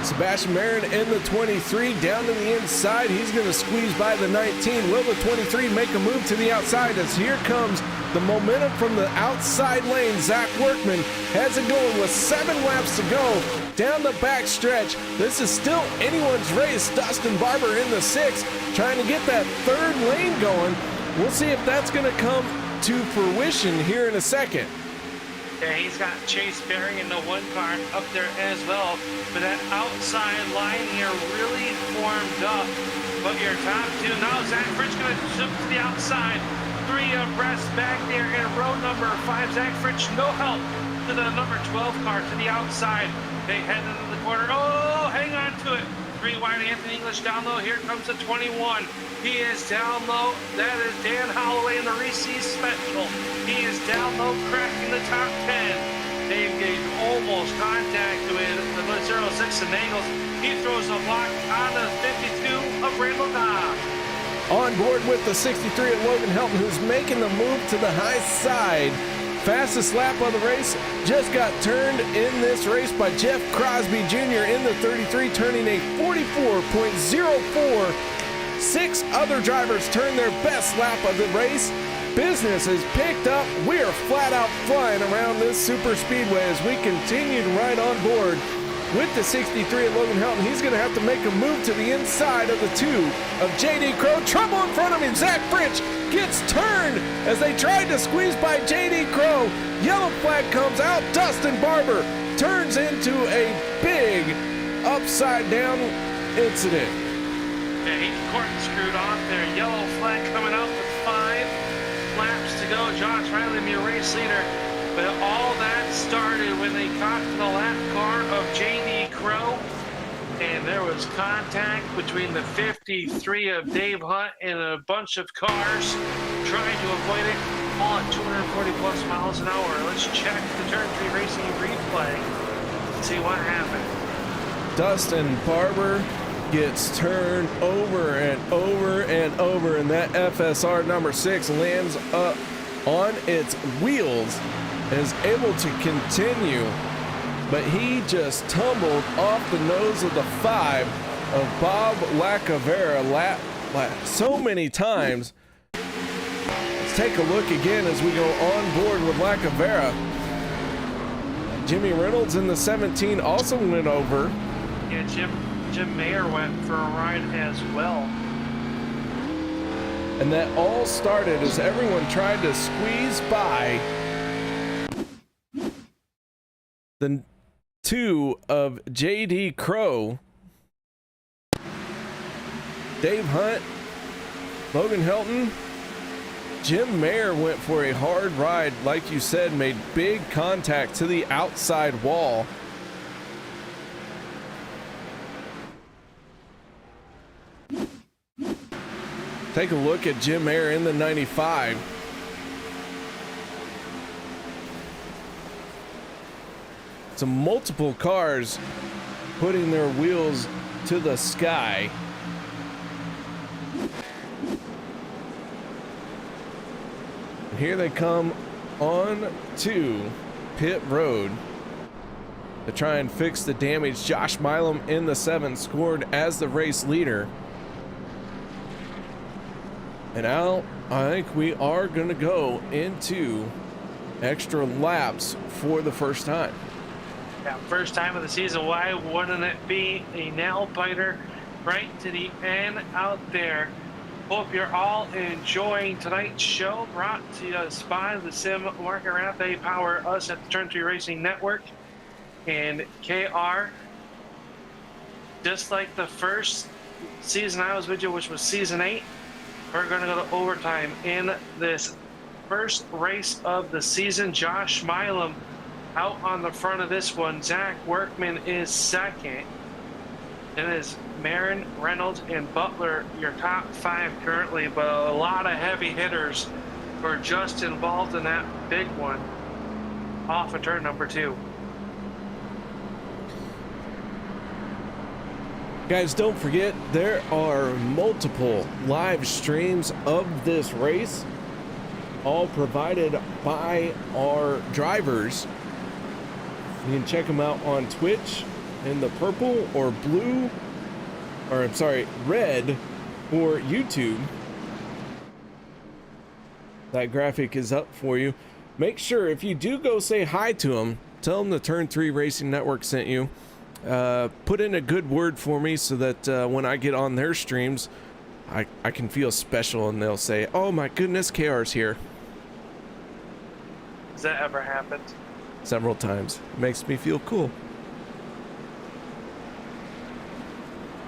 Sebastian Marin in the 23 down to the inside. He's going to squeeze by the 19. Will the 23 make a move to the outside as here comes the momentum from the outside lane? Zach Workman has it going with 7 laps to go down the back stretch. This is still anyone's race. Dustin Barber in the 6th trying to get that 3rd lane going. We'll see if that's going to come to fruition here in a second. Yeah, he's got Chase Berry in the 1 car up there as well. But that outside line here really formed up. But your top 2, now Zach Fritsch going to zoom to the outside. 3 abreast back there in row number 5. Zach Fritsch, no help to the number 12 car to the outside. They head into the corner. Oh, hang on to it. 3 wide, Anthony English down low. Here comes the 21. He is down low. That is Dan Holloway in the Reese's Special. He is down low, cracking the top 10. Dave Gage almost contact with the 06 and Nagels. He throws a block on the 52 of Randall Cobb. On board with the 63 of Logan Helton, who's making the move to the high side. Fastest lap of the race just got turned in this race by Jeff Crosby Jr. in the 33, turning a 44.04. 6 other drivers turned their best lap of the race. Business is picked up. We are flat out flying around this super speedway as we continue to ride on board with the 63 of Logan Helton. He's going to have to make a move to the inside of the 2 of J.D. Crow. Trouble in front of him. Zach Fritsch gets turned as they tried to squeeze by J.D. Crow. Yellow flag comes out. Dustin Barber turns into a big upside down incident. Yeah, he corkscrewed off there. Yellow flag coming out with 5 laps to go. Josh Riley, your race leader. But all that started when they caught the lap car of J.D. Crow. And there was contact between the 53 of Dave Hunt and a bunch of cars trying to avoid it, all at 240 plus miles an hour. Let's check the Turn 3 Racing replay and see what happened. Dustin Barber gets turned over and over and over, and that FSR number 6 lands up on its wheels and is able to continue, but he just tumbled off the nose of the 5 of Bob Lacavera so many times. Let's take a look again as we go on board with Lacavera. Jimmy Reynolds in the 17 also went over. Yeah, Jim Mayer went for a ride as well. And that all started as everyone tried to squeeze by the 2 of J.D. Crow, Dave Hunt, Logan Helton. Jim Mayer went for a hard ride, like you said, made big contact to the outside wall. Take a look at Jim Mayer in the 95. So multiple cars putting their wheels to the sky. And here they come on to pit road to try and fix the damage. Josh Milam in the 7 scored as the race leader. And now I think we are going to go into extra laps for the first time. Yeah, first time of the season. Why wouldn't it be a nail biter right to the end out there? Hope you're all enjoying tonight's show, brought to us by the Sim Market Wrap. They power us at the Turn 3 Racing Network. And KR, just like the first season I was with you, which was season 8, we're going to go to overtime in this first race of the season. Josh Milam out on the front of this one. Zach Workman is second. It is Marin, Reynolds, and Butler, your top 5 currently, but a lot of heavy hitters were just involved in that big one off of turn number 2. Guys, don't forget, there are multiple live streams of this race, all provided by our drivers. You can check them out on Twitch in the purple or blue, or I'm sorry, red, or YouTube. That graphic is up for you. Make sure if you do go say hi to them, tell them the Turn 3 Racing Network sent you. Put in a good word for me so that when I get on their streams, I can feel special and they'll say, oh my goodness, KR's here. Has that ever happened? Several times. It makes me feel cool.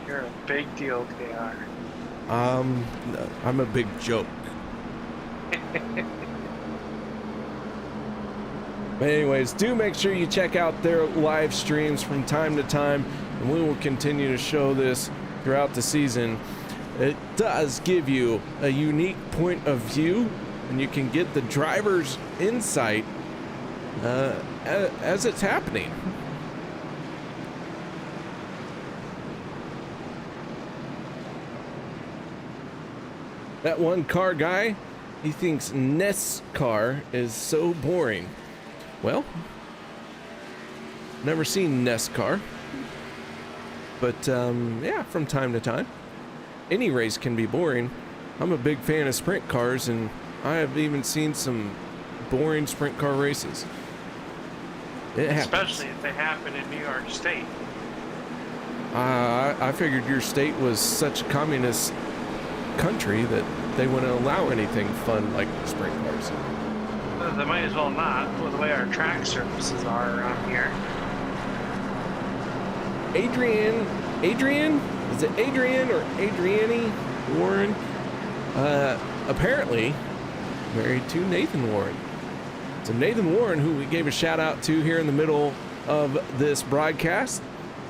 You're a big deal, KR. I'm a big joke. But anyways, do make sure you check out their live streams from time to time, and we will continue to show this throughout the season. It does give you a unique point of view, and you can get the driver's insight as it's happening. That one car guy, he thinks NASCAR is so boring. Well, never seen NASCAR, but yeah, from time to time. Any race can be boring. I'm a big fan of sprint cars, and I have even seen some boring sprint car races. It happens. Especially if they happen in New York State. I figured your state was such a communist country that they wouldn't allow anything fun like sprint cars. They might as well not, with the way our track surfaces are around here. Adrian? Is it Adrian or Adriani Warren? Apparently married to Nathan Warren. So Nathan Warren, who we gave a shout out to here in the middle of this broadcast,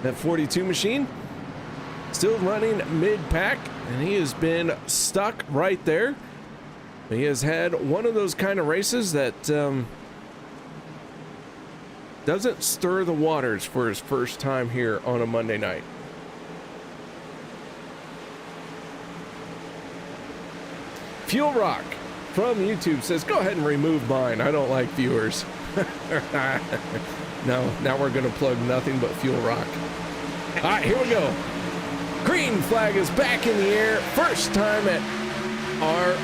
that 42 machine, still running mid-pack, and he has been stuck right there. He has had one of those kind of races that doesn't stir the waters for his first time here on a Monday night. Fuel Rock from YouTube says, go ahead and remove mine. I don't like viewers. No, now we're going to plug nothing but Fuel Rock. All right, here we go. Green flag is back in the air. First time at our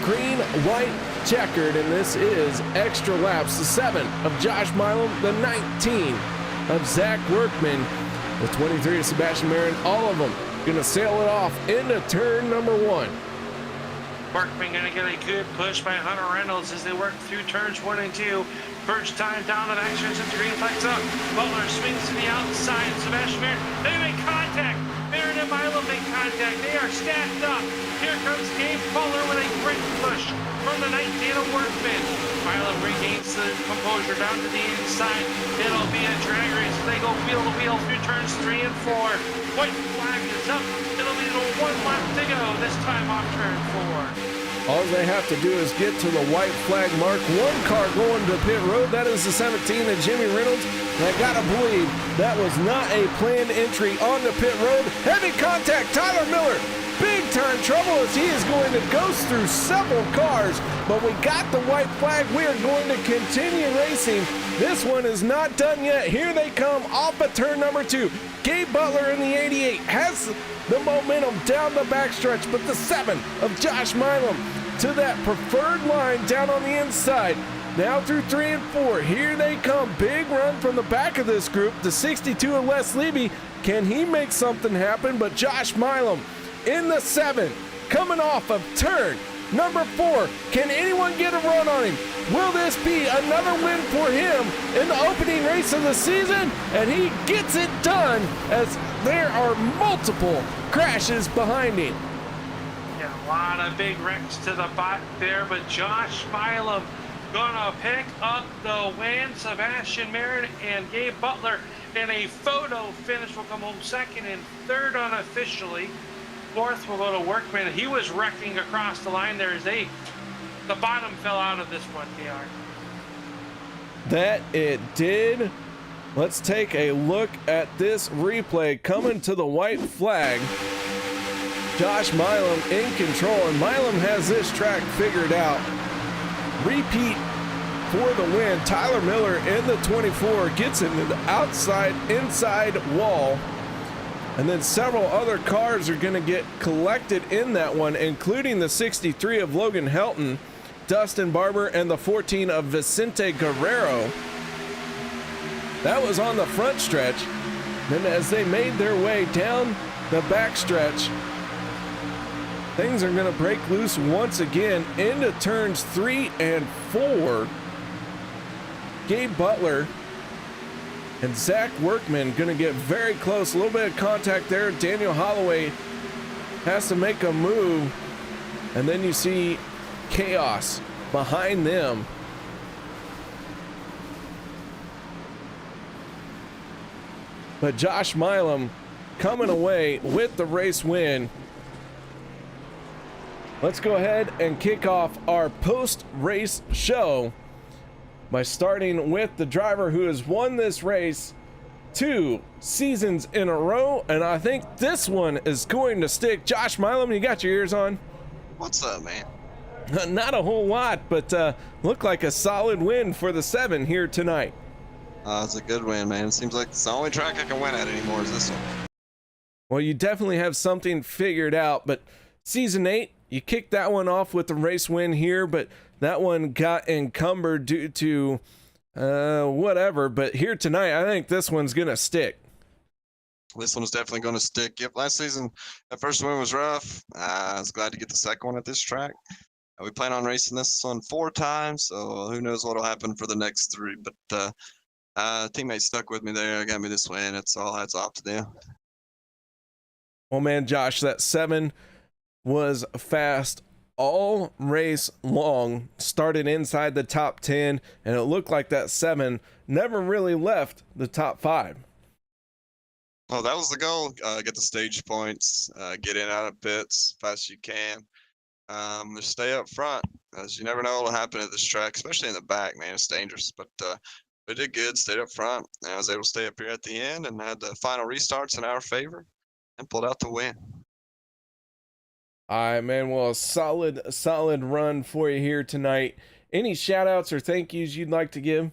green, white, checkered, and this is extra laps. The 7 of Josh Milam, the 19 of Zach Workman, the 23 of Sebastian Marin, all of them gonna sail it off into turn number 1. Workman gonna get a good push by Hunter Reynolds as they work through turns 1 and 2. First time down the backstretch as the green flag's up. Butler swings to the outside. Sebastian Marin, they make contact. Marin and Milam make contact. They are stacked up. Here comes Gabe Butler with a great push from the 19 of Workman. Milam regains the composure down to the inside. It'll be a drag race as they go wheel to wheel through turns 3 and 4. White flag is up. It'll be the 1 lap to go, this time off turn 4. All they have to do is get to the white flag mark. 1 car going to pit road. That is the 17 of Jimmy Reynolds. And I gotta believe that was not a planned entry on the pit road. Heavy contact, Tyler Miller. Big time trouble as he is going to go through several cars. But we got the white flag. We are going to continue racing. This one is not done yet. Here they come off of turn number 2. Gabe Butler in the 88 has the momentum down the backstretch, but the 7 of Josh Milam to that preferred line down on the inside. Now through 3 and 4, here they come. Big run from the back of this group. The 62 of Les Levy, can he make something happen? But Josh Milam in the 7, coming off of turn number 4. Can anyone get a run on him? Will this be another win for him in the opening race of the season? And he gets it done as there are multiple crashes behind him. Yeah, a lot of big wrecks to the back there, but Josh Milam gonna pick up the win. Sebastian Marin and Gabe Butler in a photo finish will come home 2nd and 3rd unofficially. 4th will go to Workman. He was wrecking across the line there as the bottom fell out of this one, KR. That it did. Let's take a look at this replay coming to the white flag. Josh Milam in control, and Milam has this track figured out. Repeat for the win. Tyler Miller in the 24 gets into the inside wall. And then several other cars are going to get collected in that one, including the 63 of Logan Helton, Dustin Barber, and the 14 of Vicente Guerrero. That was on the front stretch. Then as they made their way down the back stretch, things are going to break loose once again into turns 3 and 4. Gabe Butler and Zach Workman going to get very close. A little bit of contact there. Daniel Holloway has to make a move. And then you see chaos behind them. But Josh Milam coming away with the race win. Let's go ahead and kick off our post-race show by starting with the driver who has won this race 2 seasons in a row, and I think this one is going to stick. Josh Milam, you got your ears on? What's up, man? Not a whole lot, but looked like a solid win for the 7 here tonight. It's a good win, man. It seems like it's the only track I can win at anymore is this one. Well, you definitely have something figured out, but season 8, you kicked that one off with the race win here, but that one got encumbered due to whatever. But here tonight, I think this one's going to stick. This one's definitely going to stick. Yep, last season, that first win was rough. I was glad to get the second one at this track. We plan on racing this one 4 times, so who knows what will happen for the next 3. But teammates stuck with me there. Got me this win. It's all hats off to them. Well, man, Josh, that 7 was fast all race long, started inside the top 10, and it looked like that 7 never really left the top 5. Oh, that was the goal. Get the stage points, get in and out of pits as fast as you can. Just stay up front, as you never know what will happen at this track, especially in the back, man. It's dangerous, but we did good, stayed up front, and I was able to stay up here at the end and had the final restarts in our favor and pulled out the win. All right, man. Well, a solid run for you here tonight. Any shout outs or thank yous you'd like to give?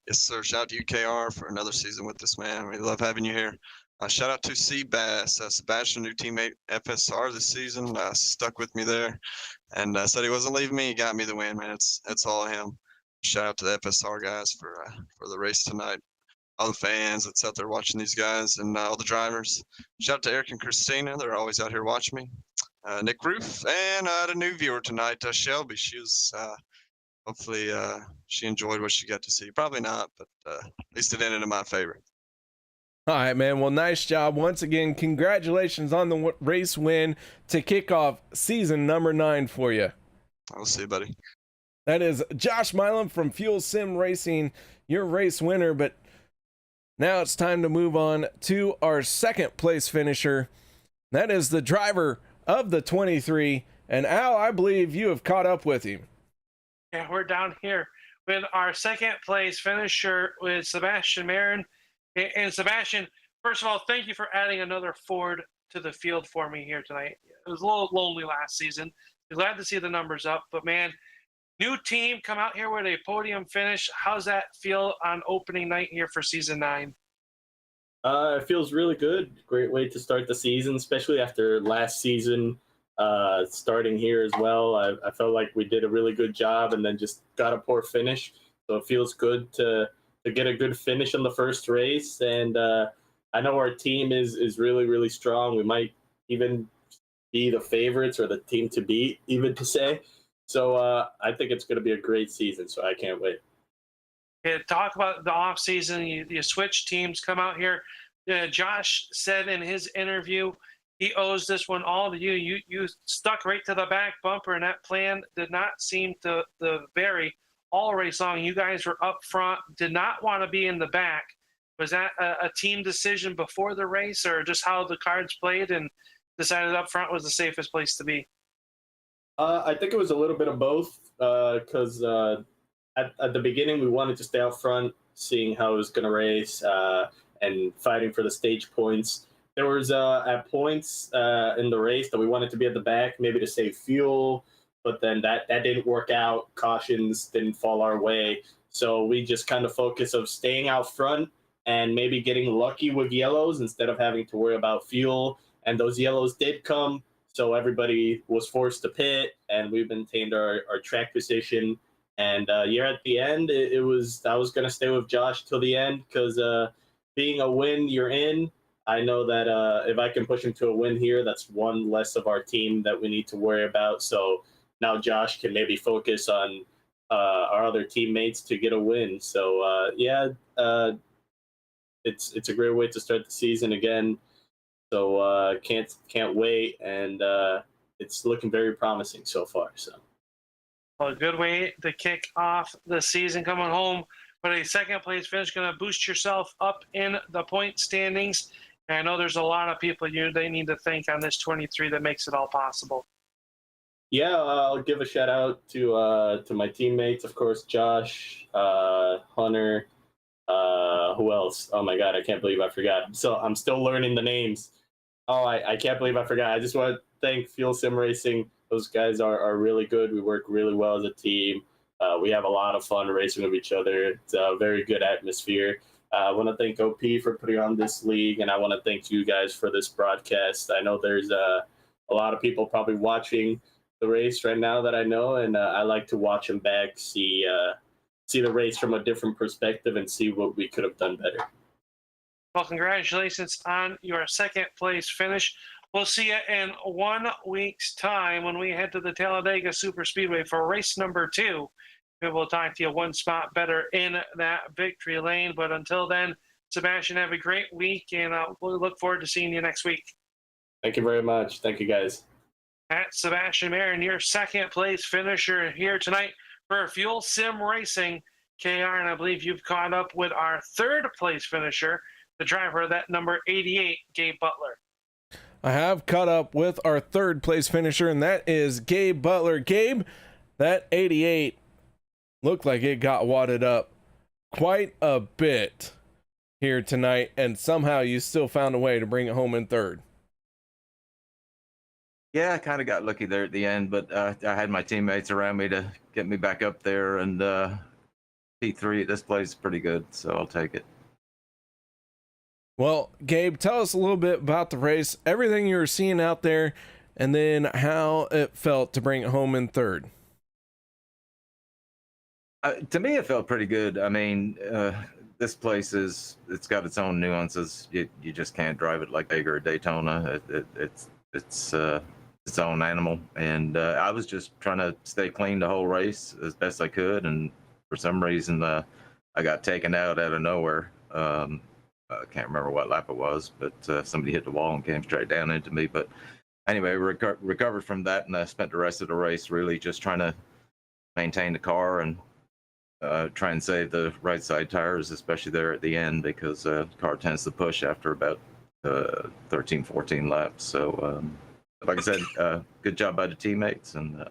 Yes, sir. Shout out to UKR for another season with us, man. We love having you here. Shout out to Seabass, Sebastian, new teammate FSR this season. Stuck with me there, and said he wasn't leaving me. He got me the win, man. It's all him. Shout out to the FSR guys for the race tonight. All the fans that's out there watching these guys, and all the drivers. Shout out to Eric and Christina. They're always out here watching me. Nick Roof, and the new viewer tonight, Shelby. She was hopefully she enjoyed what she got to see. Probably not, but at least it ended in my favor. All right, man. Well, nice job. Once again, congratulations on the race win to kick off season number 9 for you. I'll see you, buddy. That is Josh Milam from Fuel Sim Racing, your race winner. But now it's time to move on to our second place finisher. That is the driver of the 23. And Al, I believe you have caught up with him. Yeah, we're down here with our second place finisher with Sebastian Marin. And Sebastian, first of all, thank you for adding another Ford to the field for me here tonight. It was a little lonely last season. Glad to see the numbers up, but man, new team come out here with a podium finish. How's that feel on opening night here for season 9? It feels really good. Great way to start the season, especially after last season starting here as well. I felt like we did a really good job and then just got a poor finish. So it feels good to get a good finish on the first race. And I know our team is really, really strong. We might even be the favorites or the team to beat, even to say. So I think it's going to be a great season. So I can't wait. Yeah, talk about the off season. You switch teams, come out here. Josh said in his interview, he owes this one all to you. You stuck right to the back bumper, and that plan did not seem to vary all race long. You guys were up front, did not want to be in the back. Was that a team decision before the race, or just how the cards played and decided up front was the safest place to be? I think it was a little bit of both because at the beginning we wanted to stay out front, seeing how it was going to race and fighting for the stage points. There was at points in the race that we wanted to be at the back, maybe to save fuel, but then that didn't work out. Cautions didn't fall our way. So we just kind of focused of staying out front and maybe getting lucky with yellows instead of having to worry about fuel. And those yellows did come, so everybody was forced to pit, and we maintained our track position. And at the end, I was going to stay with Josh till the end because being a win, you're in. I know that if I can push him to a win here, that's one less of our team that we need to worry about. So now Josh can maybe focus on our other teammates to get a win. So it's a great way to start the season again. So can't wait, and it's looking very promising so far. So. Well, a good way to kick off the season coming home. But a second place finish going to boost yourself up in the point standings. And I know there's a lot of people they need to thank on this 23 that makes it all possible. Yeah, I'll give a shout out to my teammates, of course, Josh, Hunter, who else? Oh my God, I can't believe I forgot. So I'm still learning the names. Oh, I can't believe I forgot. I just want to thank Fuel Sim Racing. Those guys are really good. We work really well as a team. We have a lot of fun racing with each other. It's a very good atmosphere. I want to thank OP for putting on this league, and I want to thank you guys for this broadcast. I know there's a lot of people probably watching the race right now that I know, and I like to watch them back, see the race from a different perspective, and see what we could have done better. Well, congratulations on your second place finish. We'll see you in 1 week's time when we head to the Talladega Superspeedway for race number 2. We will talk to you one spot better in that victory lane. But until then, Sebastian, have a great week, and we'll look forward to seeing you next week. Thank you very much. Thank you, guys. At Sebastian Marin, your second place finisher here tonight for Fuel Sim Racing. KR, and I believe you've caught up with our third place finisher, the driver of that number 88, Gabe Butler. I have caught up with our third place finisher, and that is Gabe Butler. Gabe, that 88 looked like it got wadded up quite a bit here tonight, and somehow you still found a way to bring it home in third. Yeah, I kind of got lucky there at the end, but I had my teammates around me to get me back up there, and P3 at this place is pretty good, so I'll take it. Well, Gabe, tell us a little bit about the race, everything you were seeing out there, and then how it felt to bring it home in third. To me, it felt pretty good. I mean, this place it's got its own nuances. You just can't drive it like Vegas or Daytona. It's its own animal, and I was just trying to stay clean the whole race as best I could, and for some reason I got taken out of nowhere. I can't remember what lap it was, but somebody hit the wall and came straight down into me. But anyway, recovered from that, and I spent the rest of the race really just trying to maintain the car and try and save the right side tires, especially there at the end, because the car tends to push after about 13, 14 laps. So, like I said, good job by the teammates, and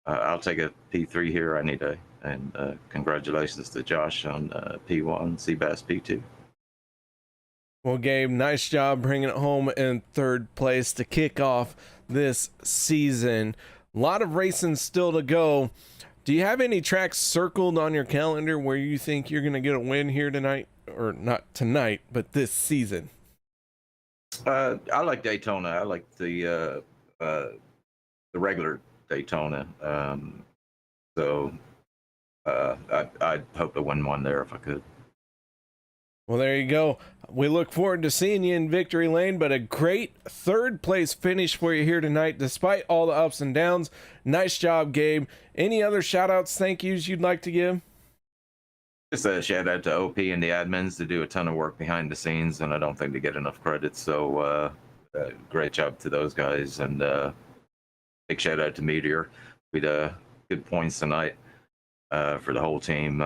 I'll take a P3 here any day. And congratulations to Josh on P1, Seabass P2. Well, Gabe, nice job bringing it home in third place to kick off this season. A lot of racing still to go. Do you have any tracks circled on your calendar where you think you're going to get a win here tonight? Or not tonight, but this season? I like Daytona. I like the regular Daytona. So I'd hope to win one there if I could. Well, there you go. We look forward to seeing you in victory lane, but a great third place finish for you here tonight, despite all the ups and downs. Nice job, Gabe. Any other shout outs, thank yous you'd like to give? Just a shout out to OP and the admins. They do a ton of work behind the scenes, and I don't think they get enough credit. So great job to those guys, and big shout out to Meteor. We had good points tonight for the whole team.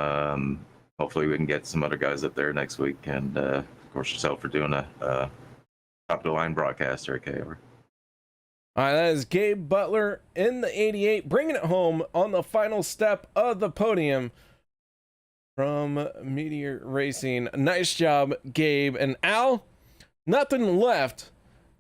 Hopefully we can get some other guys up there next week, and of course yourself for doing a top of the line broadcast here at KR. All right, that is Gabe Butler in the 88, bringing it home on the final step of the podium from Meteor Racing. Nice job, Gabe. And Al, nothing left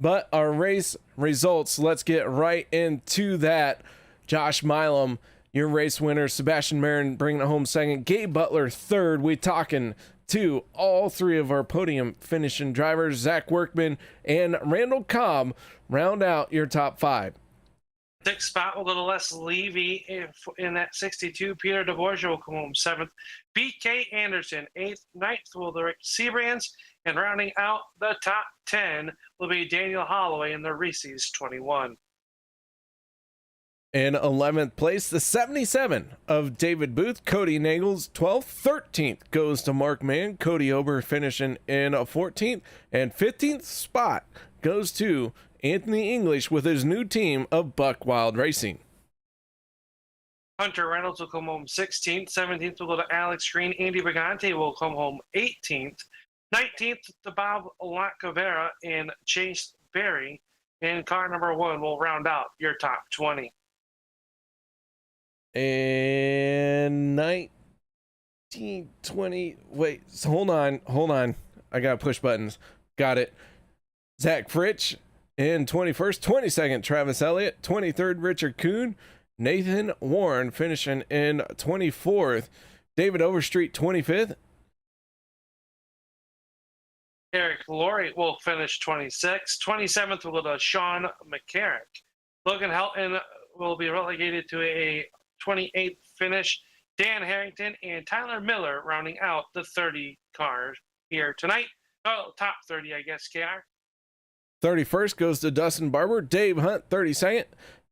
but our race results. Let's get right into that. Josh Milam, your race winner. Sebastian Marin bringing it home second. Gabe Butler third. We talking to all three of our podium finishing drivers. Zach Workman and Randall Cobb round out your top five. Sixth spot will go to Les Levy in that 62. Peter DeBorgia will come home seventh. BK Anderson eighth. Ninth will the Rick Seabrands. And rounding out the top 10 will be Daniel Holloway in the Reese's 21. In 11th place, the 77 of David Booth. Cody Nagels 12th. 13th goes to Mark Mann. Cody Ober finishing in a 14th. And 15th spot goes to Anthony English with his new team of Buck Wild Racing. Hunter Reynolds will come home 16th. 17th will go to Alex Green. Andy Brigante will come home 18th. 19th to Bob Lacavera and Chase Berry. And car number 1 will round out your top 20. And 19, 20, wait, hold on. I gotta push buttons. Got it. Zach Fritsch in 21st, 22nd, Travis Elliott, 23rd, Richard Kuhn, Nathan Warren finishing in 24th, David Overstreet 25th. Eric Laurie will finish 26th. 27th will go to Sean McCarrick. Logan Helton will be relegated to a 28th finish. Dan Harrington and Tyler Miller rounding out the 30 cars here tonight. Oh, top 30, I guess, KR. 31st goes to Dustin Barber. Dave Hunt, 32nd.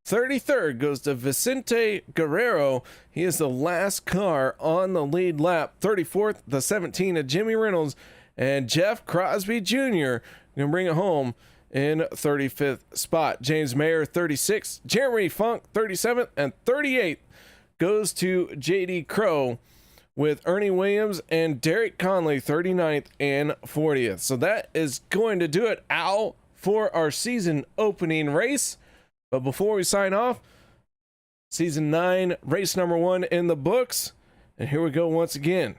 33rd goes to Vicente Guerrero. He is the last car on the lead lap. 34th, the 17 of Jimmy Reynolds. And Jeff Crosby Jr. gonna bring it home in 35th spot. James Mayer, 36th. Jeremy Funk, 37th. And 38th goes to JD Crow, with Ernie Williams and Derek Conley 39th and 40th. So that is going to do it, Al, for our season opening race. But before we sign off, season 9, race number 1 in the books. And here we go once again.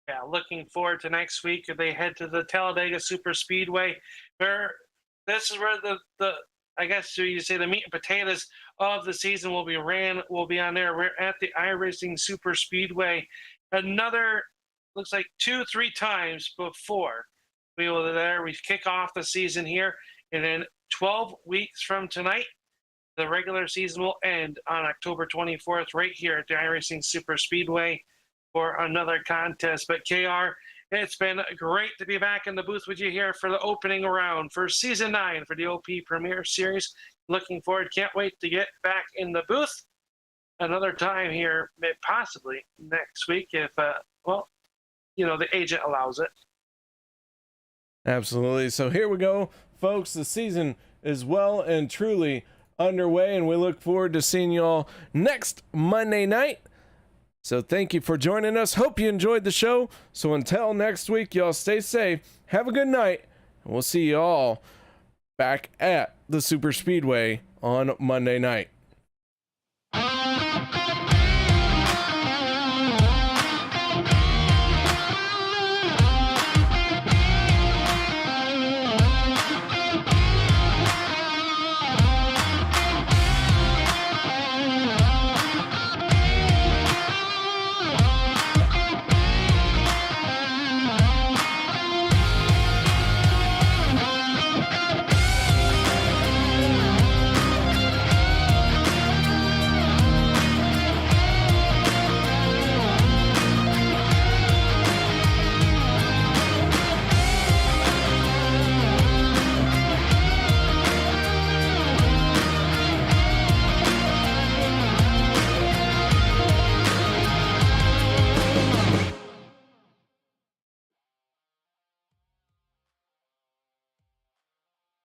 Yeah, looking forward to next week. They head to the Talladega Superspeedway. This is where the I guess you say the meat and potatoes of the season will be on there. We're at the iRacing Superspeedway. Another, looks like 2-3 times before we will there. We kick off the season here, and then 12 weeks from tonight, the regular season will end on October 24th right here at the iRacing Superspeedway for another contest. But KR, it's been great to be back in the booth with you here for the opening round for Season 9 for the OP Premier Series. Looking forward. Can't wait to get back in the booth another time here, possibly next week if, the agent allows it. Absolutely. So here we go, folks. The season is well and truly underway, and we look forward to seeing you all next Monday night. So thank you for joining us. Hope you enjoyed the show. So until next week, y'all stay safe. Have a good night. And we'll see you all back at the Superspeedway on Monday night.